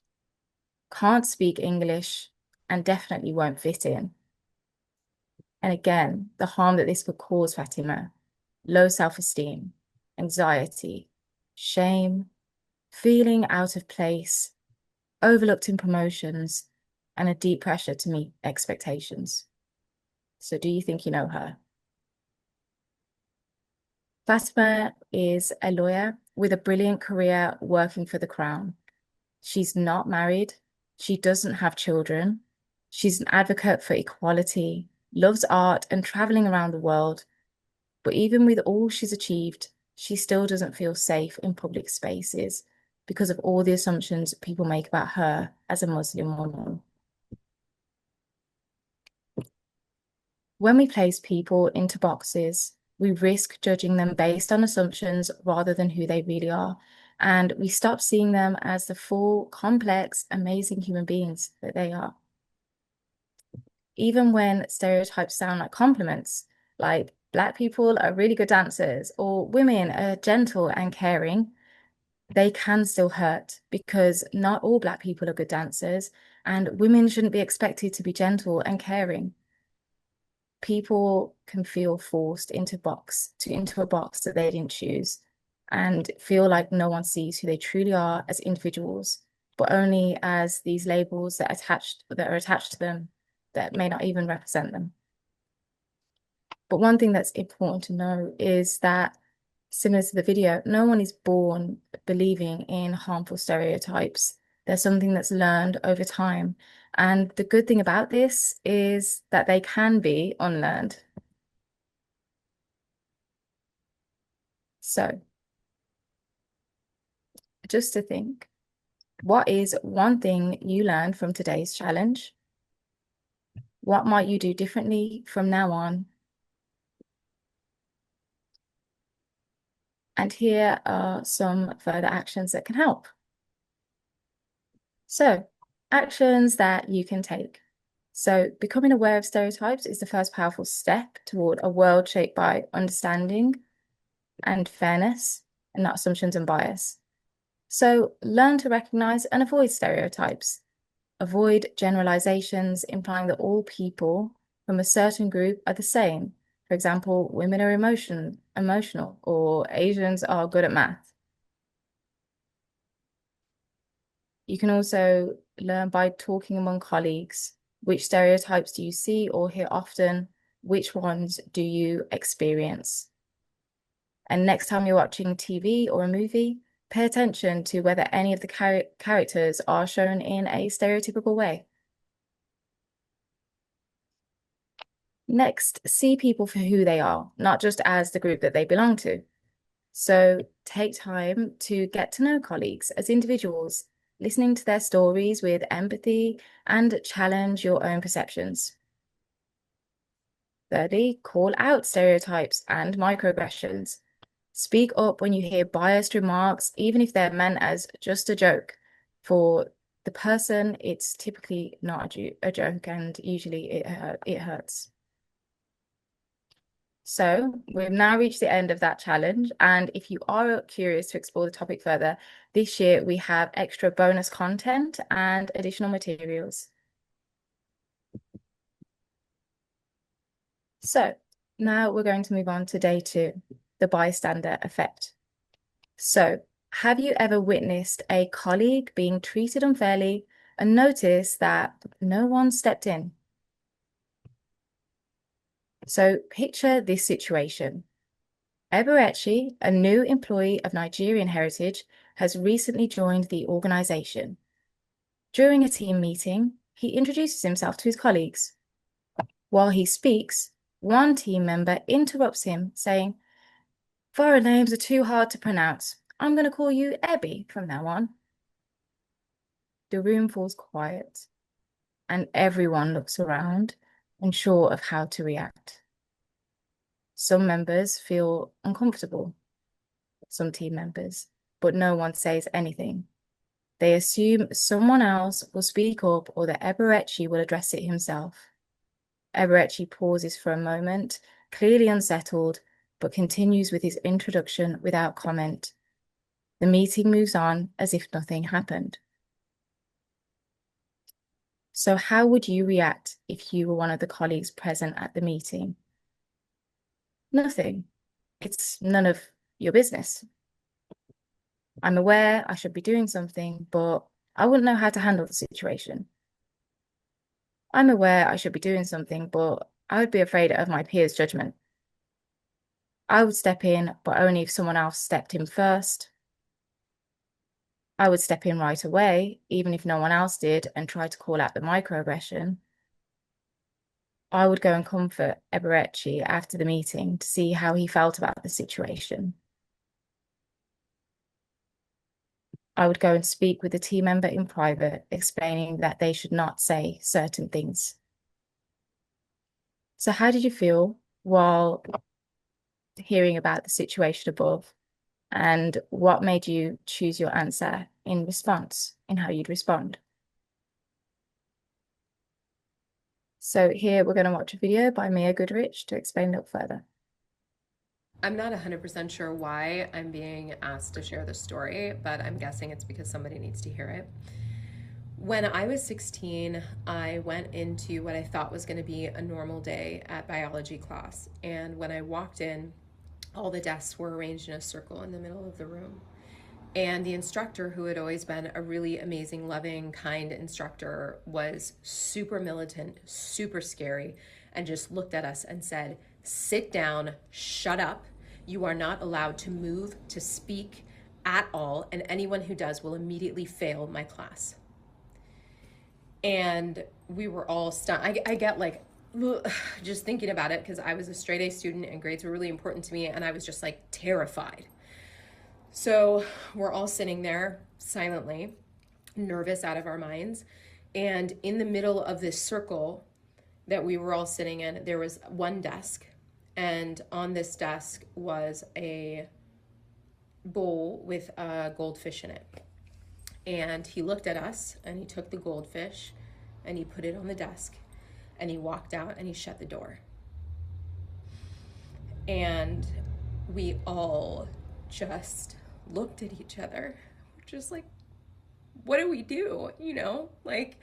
can't speak English, and definitely won't fit in. And again, the harm that this could cause Fatima: low self-esteem, anxiety, shame, feeling out of place, overlooked in promotions, and a deep pressure to meet expectations. So do you think you know her? Fatima is a lawyer with a brilliant career working for the Crown. She's not married. She doesn't have children. She's an advocate for equality, loves art and traveling around the world. But even with all she's achieved, she still doesn't feel safe in public spaces because of all the assumptions people make about her as a Muslim woman. When we place people into boxes, we risk judging them based on assumptions rather than who they really are. And we stop seeing them as the full, complex, amazing human beings that they are. Even when stereotypes sound like compliments, like Black people are really good dancers or women are gentle and caring, they can still hurt because not all Black people are good dancers, and women shouldn't be expected to be gentle and caring. People can feel forced into a box that they didn't choose and feel like no one sees who they truly are as individuals, but only as these labels that are attached to them that may not even represent them. But one thing that's important to know is that, similar to the video, no one is born believing in harmful stereotypes. There's something that's learned over time. And the good thing about this is that they can be unlearned. So, just to think, what is one thing you learned from today's challenge? What might you do differently from now on? And here are some further actions that can help. So, actions that you can take. So, becoming aware of stereotypes is the first powerful step toward a world shaped by understanding and fairness, and not assumptions and bias. So, learn to recognize and avoid stereotypes. Avoid generalizations implying that all people from a certain group are the same. For example, women are emotional, or Asians are good at math. You can also learn by talking among colleagues. Which stereotypes do you see or hear often? Which ones do you experience? And next time you're watching TV or a movie, pay attention to whether any of the characters are shown in a stereotypical way. Next, see people for who they are, not just as the group that they belong to. So take time to get to know colleagues as individuals, listening to their stories with empathy and challenge your own perceptions. Thirdly, call out stereotypes and microaggressions. Speak up when you hear biased remarks, even if they're meant as just a joke. For the person, it's typically not a joke, and usually it hurts. So we've now reached the end of that challenge. And if you are curious to explore the topic further, this year we have extra bonus content and additional materials. So now we're going to move on to day 2, the bystander effect. So have you ever witnessed a colleague being treated unfairly and noticed that no one stepped in? So picture this situation. Eberechi, a new employee of Nigerian heritage, has recently joined the organization. During a team meeting, he introduces himself to his colleagues. While he speaks, one team member interrupts him, saying, "Foreign names are too hard to pronounce. I'm going to call you Ebby from now on." The room falls quiet, and everyone looks around, unsure of how to react. Some members feel uncomfortable, some team members, but no one says anything. They assume someone else will speak up or that Eberechi will address it himself. Eberechi pauses for a moment, clearly unsettled, but continues with his introduction without comment. The meeting moves on as if nothing happened. So how would you react if you were one of the colleagues present at the meeting? Nothing. It's none of your business. I'm aware I should be doing something, but I wouldn't know how to handle the situation. I'm aware I should be doing something, but I would be afraid of my peers' judgment. I would step in, but only if someone else stepped in first. I would step in right away, even if no one else did, and try to call out the microaggression. I would go and comfort Eberechi after the meeting to see how he felt about the situation. I would go and speak with the team member in private, explaining that they should not say certain things. So how did you feel while hearing about the situation above? And what made you choose your answer in response, in how you'd respond? So here we're going to watch a video by Mia Goodrich to explain it further. I'm not 100% sure why I'm being asked to share this story, but I'm guessing it's because somebody needs to hear it. When I was 16, I went into what I thought was going to be a normal day at biology class. And when I walked in, all the desks were arranged in a circle in the middle of the room. And the instructor, who had always been a really amazing, loving, kind instructor, was super militant, super scary, and just looked at us and said, "Sit down, shut up. You are not allowed to move, to speak at all, and anyone who does will immediately fail my class." And we were all stunned. I get like, just thinking about it, because I was a straight A student and grades were really important to me, and I was just like terrified. So we're all sitting there silently, nervous out of our minds. And in the middle of this circle that we were all sitting in, there was one desk. And on this desk was a bowl with a goldfish in it. And he looked at us and he took the goldfish and he put it on the desk and he walked out and he shut the door. And we all just looked at each other, just like, what do we do? You know, like,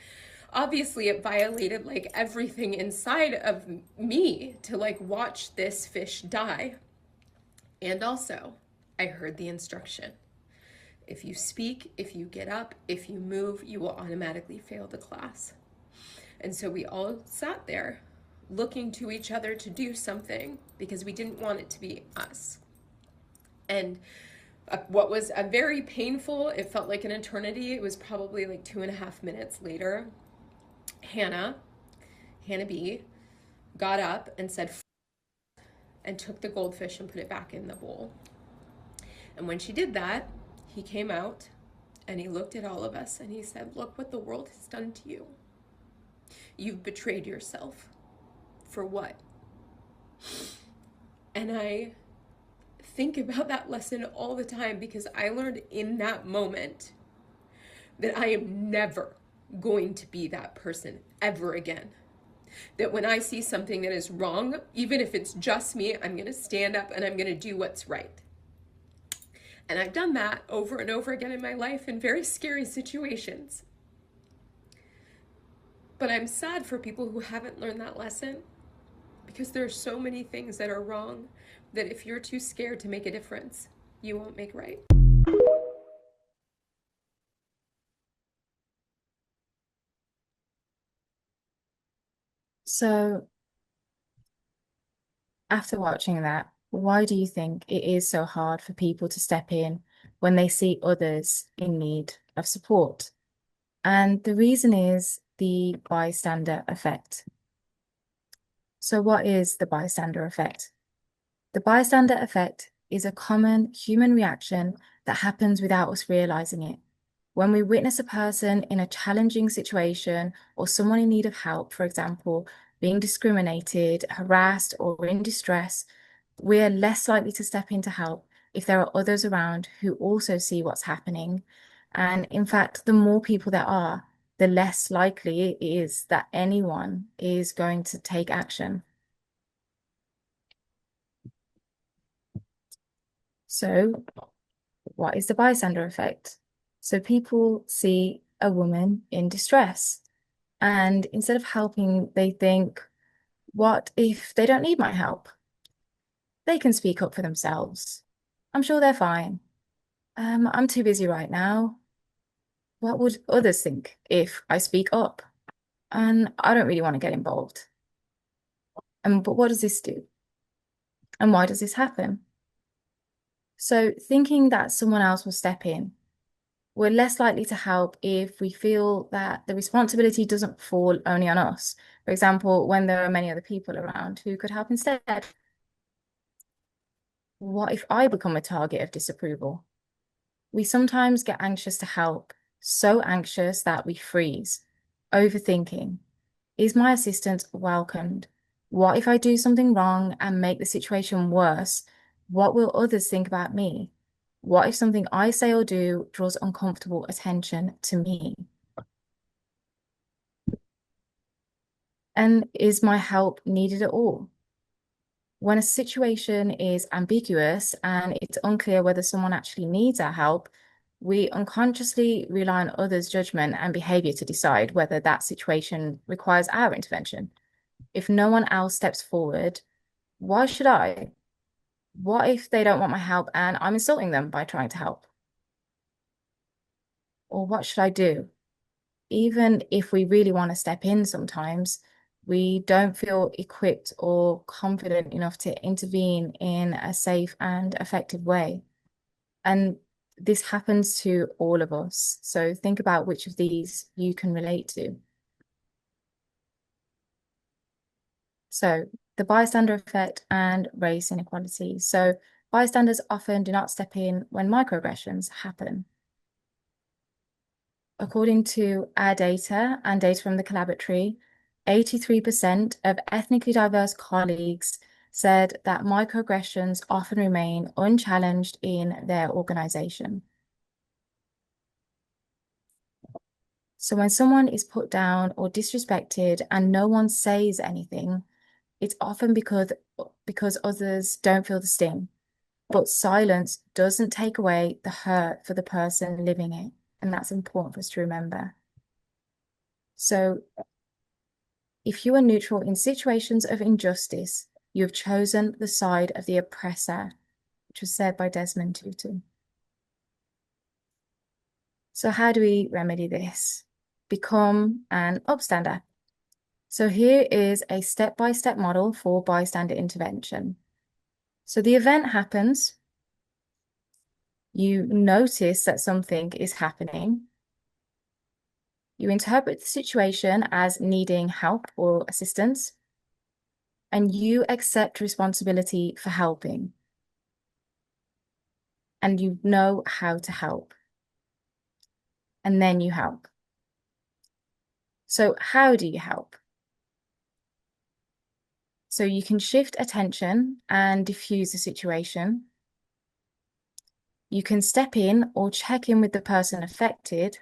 obviously it violated like everything inside of me to like watch this fish die. And also, I heard the instruction: if you speak, if you get up, if you move, you will automatically fail the class. And so we all sat there looking to each other to do something because we didn't want it to be us. And what was a very painful, it felt like an eternity, it was probably like 2.5 minutes later, Hannah B, got up and said, and took the goldfish and put it back in the bowl. And when she did that, he came out and he looked at all of us and he said, "Look what the world has done to you. You've betrayed yourself. For what?" And I think about that lesson all the time because I learned in that moment that I am never going to be that person ever again. That when I see something that is wrong, even if it's just me, I'm going to stand up and I'm going to do what's right. And I've done that over and over again in my life in very scary situations. But I'm sad for people who haven't learned that lesson, because there are so many things that are wrong that if you're too scared to make a difference, you won't make right. So after watching that, why do you think it is so hard for people to step in when they see others in need of support? And the reason is the bystander effect. So what is the bystander effect? The bystander effect is a common human reaction that happens without us realizing it. When we witness a person in a challenging situation or someone in need of help, for example, being discriminated, harassed, or in distress, we are less likely to step in to help if there are others around who also see what's happening And in fact, the more people there are, the less likely it is that anyone is going to take action. So, what is the bystander effect? So, people see a woman in distress, and instead of helping, they think, what if they don't need my help? They can speak up for themselves. I'm sure they're fine. I'm too busy right now. What would others think if I speak up? And I don't really want to get involved. But what does this do? And why does this happen? So thinking that someone else will step in, we're less likely to help if we feel that the responsibility doesn't fall only on us. For example, when there are many other people around who could help instead. What if I become a target of disapproval? We sometimes get anxious to help, so anxious that we freeze, overthinking. Is my assistance welcomed? What if I do something wrong and make the situation worse? What will others think about me? What if something I say or do draws uncomfortable attention to me? And is my help needed at all? When a situation is ambiguous and it's unclear whether someone actually needs our help, we unconsciously rely on others' judgment and behavior to decide whether that situation requires our intervention. If no one else steps forward, why should I? What if they don't want my help and I'm insulting them by trying to help? Or what should I do? Even if we really want to step in sometimes, we don't feel equipped or confident enough to intervene in a safe and effective way. And this happens to all of us. So think about which of these you can relate to. So the bystander effect and race inequality. So bystanders often do not step in when microaggressions happen. According to our data and data from the collaboratory, 83% of ethnically diverse colleagues said that microaggressions often remain unchallenged in their organization. So when someone is put down or disrespected and no one says anything, it's often because others don't feel the sting. But silence doesn't take away the hurt for the person living it. And that's important for us to remember. So if you are neutral in situations of injustice, you have chosen the side of the oppressor, which was said by Desmond Tutu. So how do we remedy this? Become an upstander. So here is a step-by-step model for bystander intervention. So the event happens. You notice that something is happening. You interpret the situation as needing help or assistance, and you accept responsibility for helping. And you know how to help. And then you help. So how do you help? So you can shift attention and diffuse the situation. You can step in or check in with the person affected.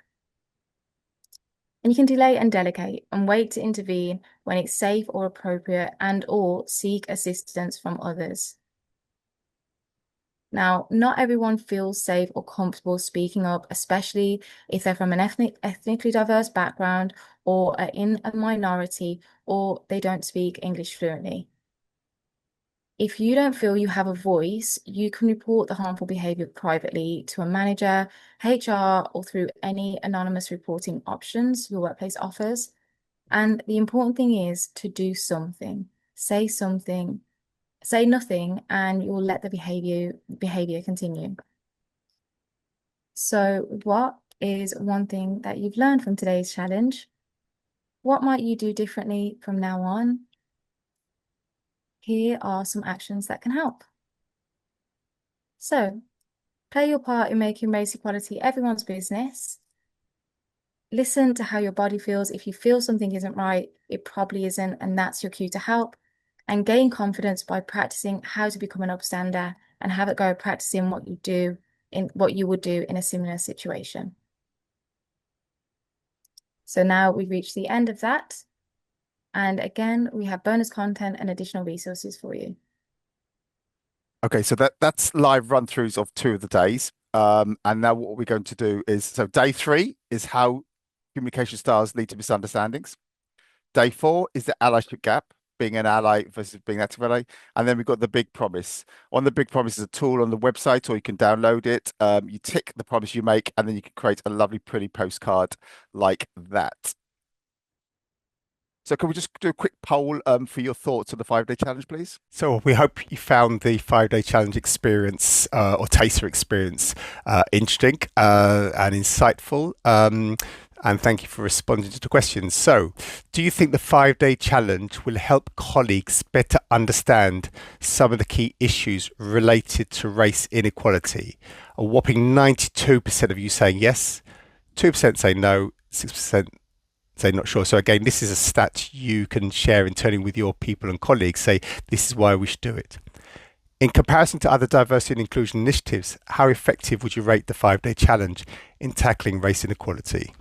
And you can delay and delegate and wait to intervene when it's safe or appropriate and or seek assistance from others. Now, not everyone feels safe or comfortable speaking up, especially if they're from an ethnically diverse background or are in a minority or they don't speak English fluently. If you don't feel you have a voice, you can report the harmful behavior privately to a manager, HR, or through any anonymous reporting options your workplace offers. And the important thing is to do something, say something, say nothing, and you'll let the behavior continue. So what is one thing that you've learned from today's challenge? What might you do differently from now on? Here are some actions that can help. So, play your part in making race equality everyone's business. Listen to how your body feels. If you feel something isn't right, it probably isn't, and that's your cue to help. And gain confidence by practicing how to become an upstander and have it go practicing what you would do in a similar situation. So now we've reached the end of that. And again, we have bonus content and additional resources for you. Okay, so that's live run-throughs of 2 of the days. And now what we're going to do is, so day 3 is how communication styles lead to misunderstandings. Day 4 is the allyship gap, being an ally versus being an active ally. And then we've got the big promise. On the big promise is a tool on the website, or you can download it. You tick the promise you make, and then you can create a lovely, pretty postcard like that. So can we just do a quick poll for your thoughts on the 5-day challenge, please? So we hope you found the 5-day challenge experience or taster experience interesting and insightful. And thank you for responding to the questions. So do you think the 5-day challenge will help colleagues better understand some of the key issues related to race inequality? A whopping 92% of you saying yes, 2% say no, 6% say not sure. So again, this is a stat you can share internally with your people and colleagues. Say, this is why we should do it. In comparison to other diversity and inclusion initiatives, how effective would you rate the 5-day challenge in tackling race inequality?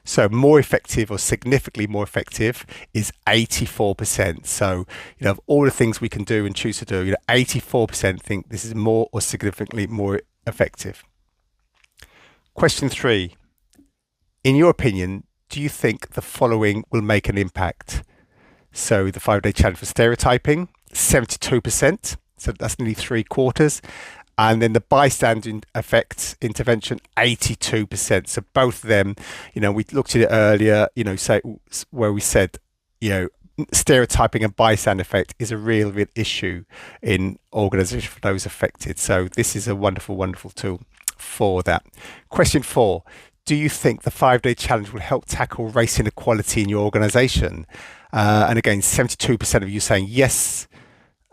So more effective or significantly more effective is 84%. So, of all the things we can do and choose to do, 84% think this is more or significantly more effective. Question 3. In your opinion, do you think the following will make an impact? So the 5-day challenge for stereotyping, 72%. So that's nearly 3/4. And then the bystander effect intervention, 82%. So both of them, we looked at it earlier, say where we said, stereotyping and bystander effect is a real issue in organizations for those affected. So this is a wonderful, wonderful tool for that. Question 4. Do you think the 5-day challenge will help tackle race inequality in your organization? And again, 72% of you saying yes,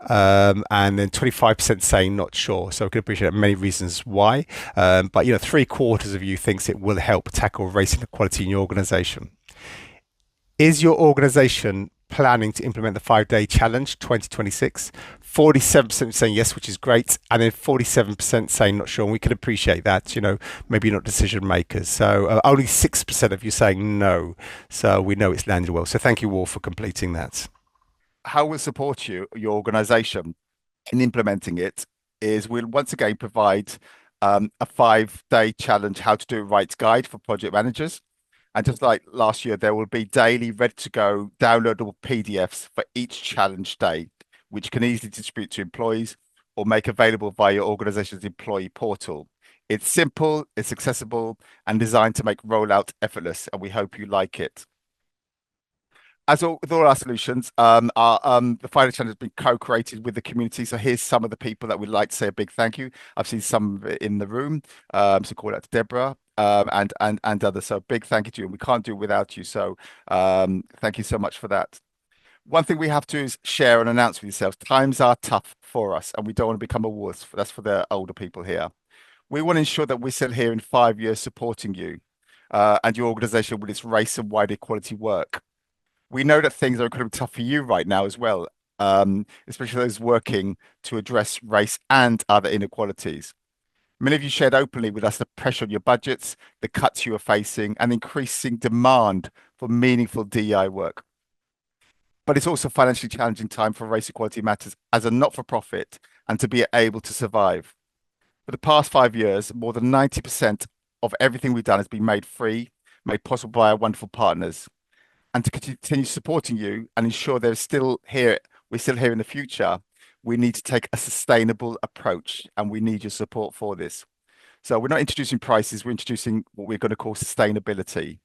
and then 25% saying not sure. So I can appreciate many reasons why. But 3/4 of you thinks it will help tackle race inequality in your organization. Is your organization planning to implement the 5-day challenge 2026? 47% saying yes, which is great, and then 47% saying not sure. And we can appreciate that. Maybe you're not decision makers. So only 6% of you saying no. So we know it's landed well. So thank you all for completing that. How we'll support your organization in implementing it is we'll once again provide a 5-day challenge how to do it right guide for project managers. And just like last year, there will be daily ready-to-go downloadable PDFs for each challenge day, which can easily distribute to employees or make available via your organization's employee portal. It's simple, it's accessible, and designed to make rollout effortless, and we hope you like it. As with all our solutions, the Finance Challenge has been co-created with the community. So here's some of the people that we'd like to say a big thank you. I've seen some in the room, so call out to Deborah and others. So big thank you to you. And we can't do it without you. So thank you so much for that. One thing we have to is share and announce with yourselves. Times are tough for us, and we don't want to become a wuss. That's for the older people here. We want to ensure that we're still here in 5 years supporting you and your organization with its race and wider equality work. We know that things are incredibly tough for you right now as well, especially those working to address race and other inequalities. Many of you shared openly with us the pressure on your budgets, the cuts you are facing, and increasing demand for meaningful DEI work. But it's also a financially challenging time for Race Equality Matters as a not-for-profit and to be able to survive. For the past 5 years, more than 90% of everything we've done has been made free, made possible by our wonderful partners. And to continue supporting you and ensure we're still here in the future, we need to take a sustainable approach, and we need your support for this. So we're not introducing prices, we're introducing what we're going to call sustainability.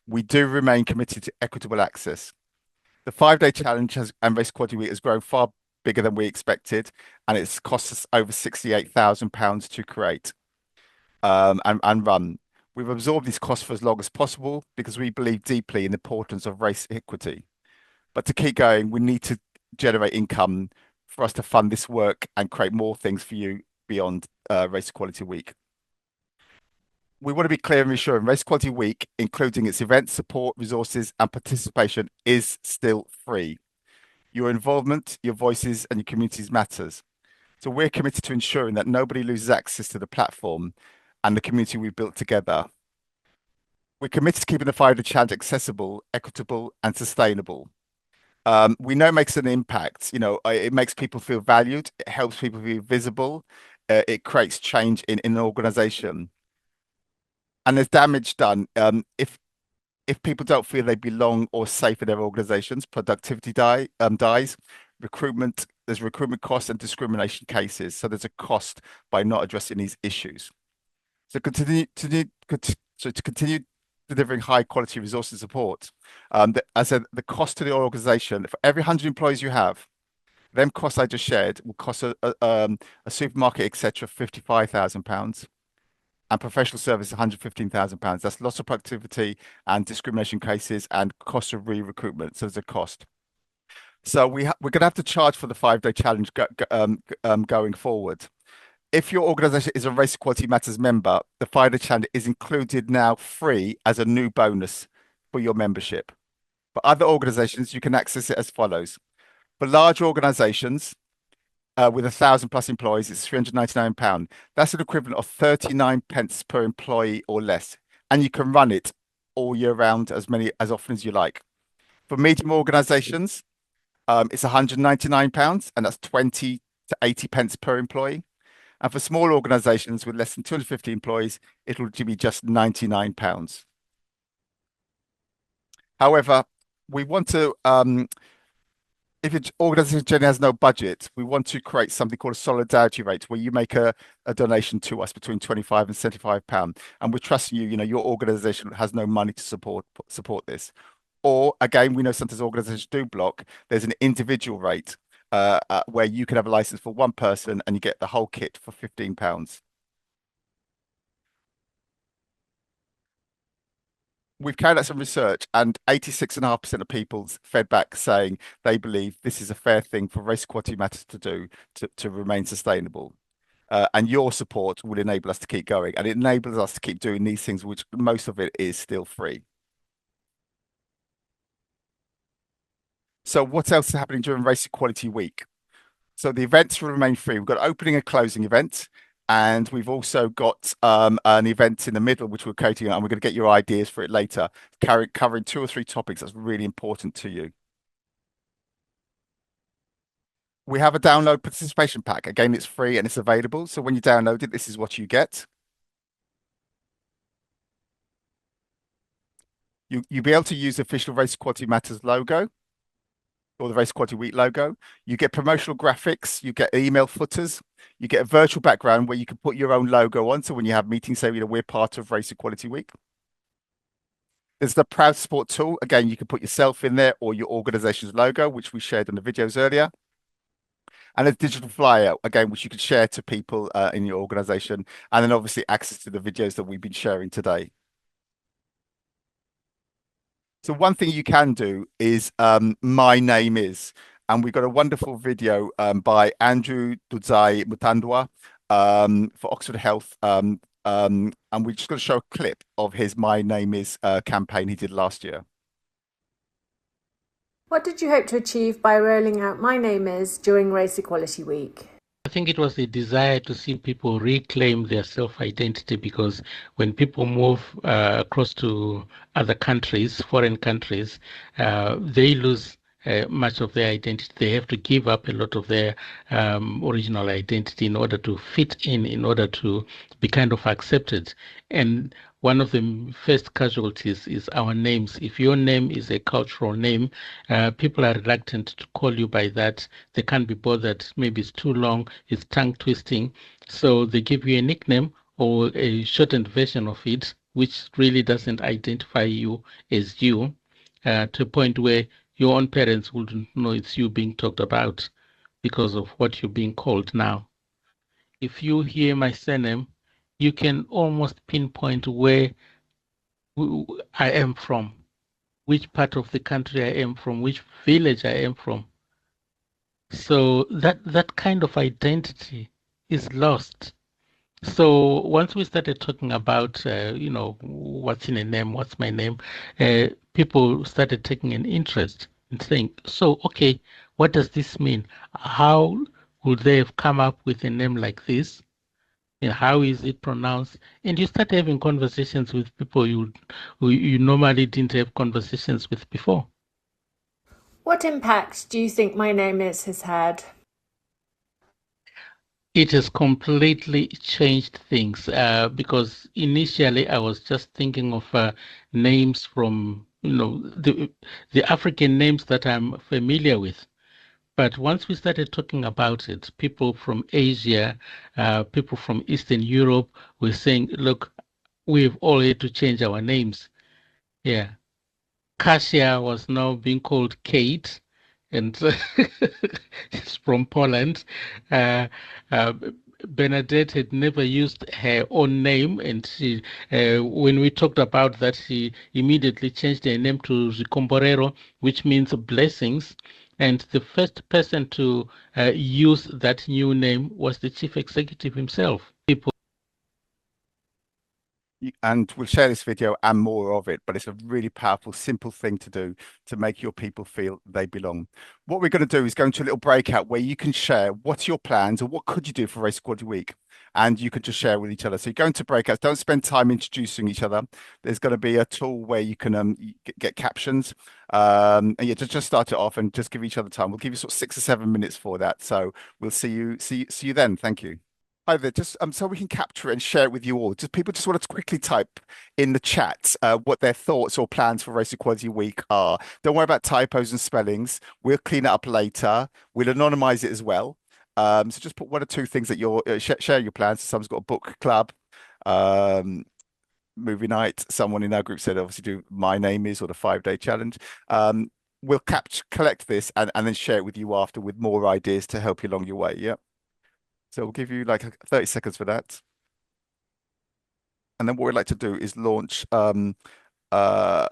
We do remain committed to equitable access. The 5-day challenge and Race Equality Week has grown far bigger than we expected, and it's cost us over £68,000 to create and run. We've absorbed these costs for as long as possible because we believe deeply in the importance of race equity. But to keep going, we need to generate income for us to fund this work and create more things for you beyond Race Equality Week. We want to be clear and reassuring. Race Equality Week, including its events, support, resources, and participation, is still free. Your involvement, your voices, and your communities matters. So we're committed to ensuring that nobody loses access to the platform and the community we've built together. We're committed to keeping the 5-day challenge accessible, equitable, and sustainable. We know it makes an impact. It makes people feel valued. It helps people be visible. It creates change in an organization. And there's damage done if people don't feel they belong or safe in their organizations. Productivity dies. There's recruitment costs and discrimination cases. So there's a cost by not addressing these issues. So to continue delivering high quality resource and support, as I said, the cost to the organization for every 100 employees you have, them costs I just shared will cost a supermarket, etc., £55,000, and professional service £115,000. That's loss of productivity and discrimination cases and cost of re-recruitment. So there's a cost. So we're going to have to charge for the 5-day challenge going forward. If your organization is a Race Equality Matters member, the 5-day challenge is included now free as a new bonus for your membership. For other organizations, you can access it as follows. For large organizations with 1,000 plus employees, it's £399. That's an equivalent of 39 pence per employee or less. And you can run it all year round as often as you like. For medium organizations, it's £199, and that's 20 to 80 pence per employee. And for small organizations with less than 250 employees, it will be just £99. However, we want to, if your organization generally has no budget, we want to create something called a solidarity rate, where you make a donation to us between £25 and £75. And we're trusting you, your organization has no money to support this. Or again, we know sometimes organizations do block. There's an individual rate where you can have a license for one person and you get the whole kit for £15. We've carried out some research, and 86.5% of people fed back saying they believe this is a fair thing for Race Equality Matters to do to remain sustainable. And your support will enable us to keep going, and it enables us to keep doing these things, which most of it is still free. So what else is happening during Race Equality Week? So the events will remain free. We've got opening and closing event, and we've also got an event in the middle, which we're creating, and we're going to get your ideas for it later, covering 2 or 3 topics that's really important to you. We have a download participation pack. Again, it's free and it's available. So when you download it, this is what you get. You'll be able to use the official Race Equality Matters logo or the Race Equality Week logo. You get promotional graphics, you get email footers, you get a virtual background where you can put your own logo on. So when you have meetings, say, we're part of Race Equality Week. There's the Proud Support tool. Again, you can put yourself in there or your organization's logo, which we shared in the videos earlier. And a digital flyer, again, which you can share to people in your organization. And then obviously access to the videos that we've been sharing today. So one thing you can do is My Name Is, and we've got a wonderful video by Andrew Dudzai Mutandwa for Oxford Health, and we're just going to show a clip of his My Name Is campaign he did last year. What did you hope to achieve by rolling out My Name Is during Race Equality Week? I think it was the desire to see people reclaim their self-identity, because when people move across to other countries, foreign countries, they lose much of their identity. They have to give up a lot of their original identity in order to fit in order to be kind of accepted. And one of the first casualties is our names. If your name is a cultural name, people are reluctant to call you by that. They can't be bothered. Maybe it's too long, it's tongue twisting. So they give you a nickname or a shortened version of it, which really doesn't identify you as you, to a point where your own parents wouldn't know it's you being talked about because of what you're being called now. If you hear my surname, you can almost pinpoint where I am from, which part of the country I am from, which village I am from. So that kind of identity is lost. So once we started talking about, what's in a name, what's my name, people started taking an interest in saying, so, okay, what does this mean? How would they have come up with a name like this? How is it pronounced? And you start having conversations with people who you normally didn't have conversations with before. What impact do you think my name has had? It has completely changed things because initially I was just thinking of names from the African names that I'm familiar with. But once we started talking about it, people from Asia, people from Eastern Europe were saying, look, we've all had to change our names. Yeah. Kasia was now being called Kate, and she's from Poland. Uh, uh, Bernadette had never used her own name, and she, when we talked about that, she immediately changed her name to Zikomborero, which means blessings. And the first person to use that new name was the chief executive himself. People. And we'll share this video and more of it, but it's a really powerful, simple thing to do to make your people feel they belong. What we're going to do is go into a little breakout where you can share what's your plans or what could you do for Race Equality Week, and you can just share with each other. So you go into breakouts, don't spend time introducing each other. There's going to be a tool where you can get captions, and yeah, just start it off and just give each other time. We'll give you sort of 6 or 7 minutes for that. So we'll see you then. Thank you. Hi there. Just so we can capture it and share it with you all. Just people just want to quickly type in the chat what their thoughts or plans for Race Equality Week are. Don't worry about typos and spellings. We'll clean it up later. We'll anonymize it as well. So just put one or two things that you're share your plans. Someone's got a book club, movie night. Someone in our group said obviously do My Name Is or the 5-day challenge. We'll collect this and then share it with you after with more ideas to help you along your way. Yeah. So we'll give you like 30 seconds for that. And then what we'd like to do is launch a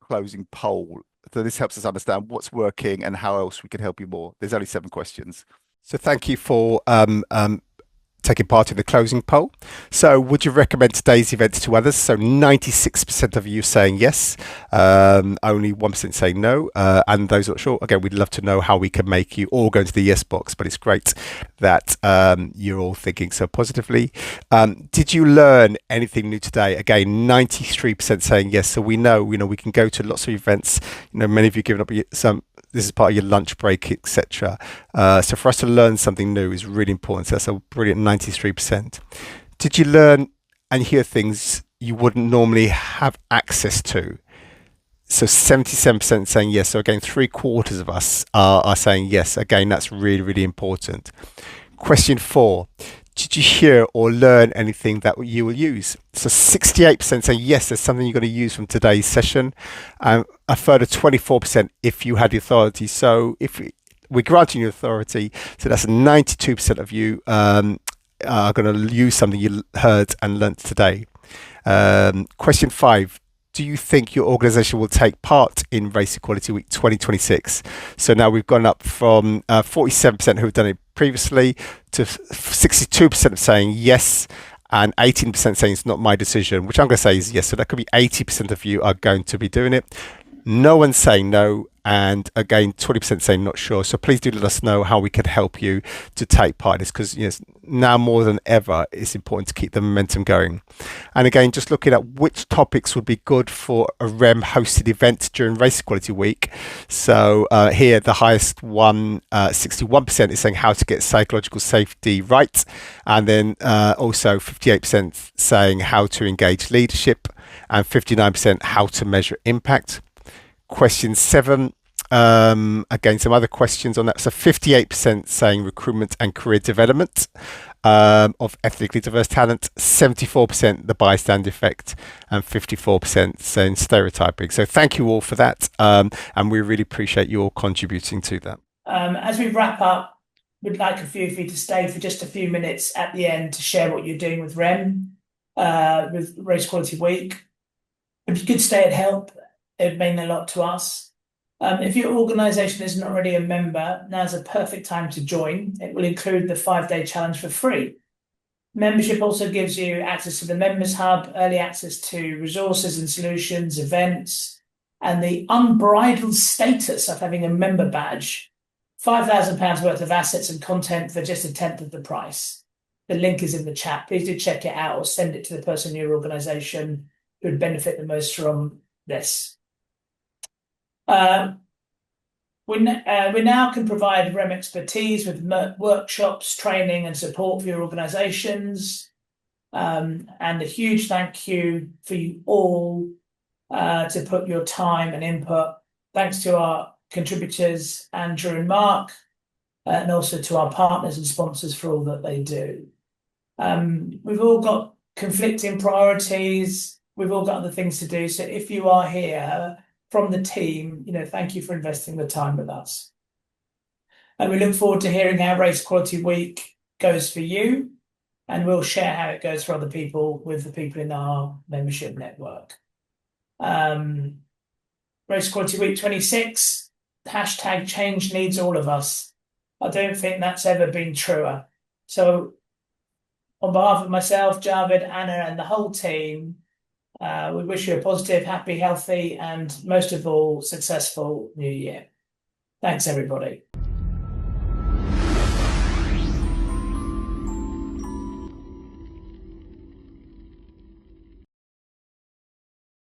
closing poll. So this helps us understand what's working and how else we can help you more. There's only 7 questions. So thank you for taking part in the closing poll. So would you recommend today's events to others? So 96% of you saying yes, only 1% saying no, and those not sure, again, we'd love to know how we can make you all go into the yes box, but it's great that you're all thinking so positively. Did you learn anything new today? Again, 93% saying yes, so we know we can go to lots of events. Many of you given up some. This is part of your lunch break, etc. So for us to learn something new is really important. So that's a brilliant 93%. Did you learn and hear things you wouldn't normally have access to? So 77% saying yes. So again, 3/4 of us are saying yes. Again, that's really, really important. Question 4. Did you hear or learn anything that you will use? So 68% say yes, there's something you're going to use from today's session. A further 24% if you had the authority. So if we're granting you authority, so that's 92% of you are going to use something you heard and learnt today. Question 5. Do you think your organization will take part in Race Equality Week 2026? So now we've gone up from 47% who have done it previously to 62% saying yes and 18% saying it's not my decision, which I'm going to say is yes. So that could be 80% of you are going to be doing it. No one's saying no, and again 20% saying not sure. So please do let us know how we can help you to take part in this, because now more than ever it's important to keep the momentum going. And again, just looking at which topics would be good for a REM hosted event during Race Equality Week. So here the highest one, 61% is saying how to get psychological safety right, and then also 58% saying how to engage leadership, and 59% how to measure impact. Question 7, again, some other questions on that. So 58% saying recruitment and career development of ethnically diverse talent, 74% the bystander effect, and 54% saying stereotyping. So thank you all for that, and we really appreciate you all contributing to that. As we wrap up, we'd like a few of you to stay for just a few minutes at the end to share what you're doing with REM, with Race Equality Week. If you could stay and help, it would mean a lot to us. If your organisation isn't already a member, now's a perfect time to join. It will include the 5-day challenge for free. Membership also gives you access to the Members Hub, early access to resources and solutions, events, and the unbridled status of having a member badge. £5,000 worth of assets and content for just 1/10 of the price. The link is in the chat. Please do check it out or send it to the person in your organisation who would benefit the most from this. We now can provide REM expertise with workshops, training and support for your organisations. And a huge thank you for you all to put your time and input. Thanks to our contributors, Andrew and Mark, and also to our partners and sponsors for all that they do. We've all got conflicting priorities. We've all got other things to do. So if you are here from the team, thank you for investing the time with us. And we look forward to hearing how Race Equality Week goes for you. And we'll share how it goes for other people with the people in our membership network. Race Equality Week 26, hashtag change needs all of us. I don't think that's ever been truer. So on behalf of myself, Javed, Anna, and the whole team, we wish you a positive, happy, healthy, and most of all, successful new year. Thanks, everybody.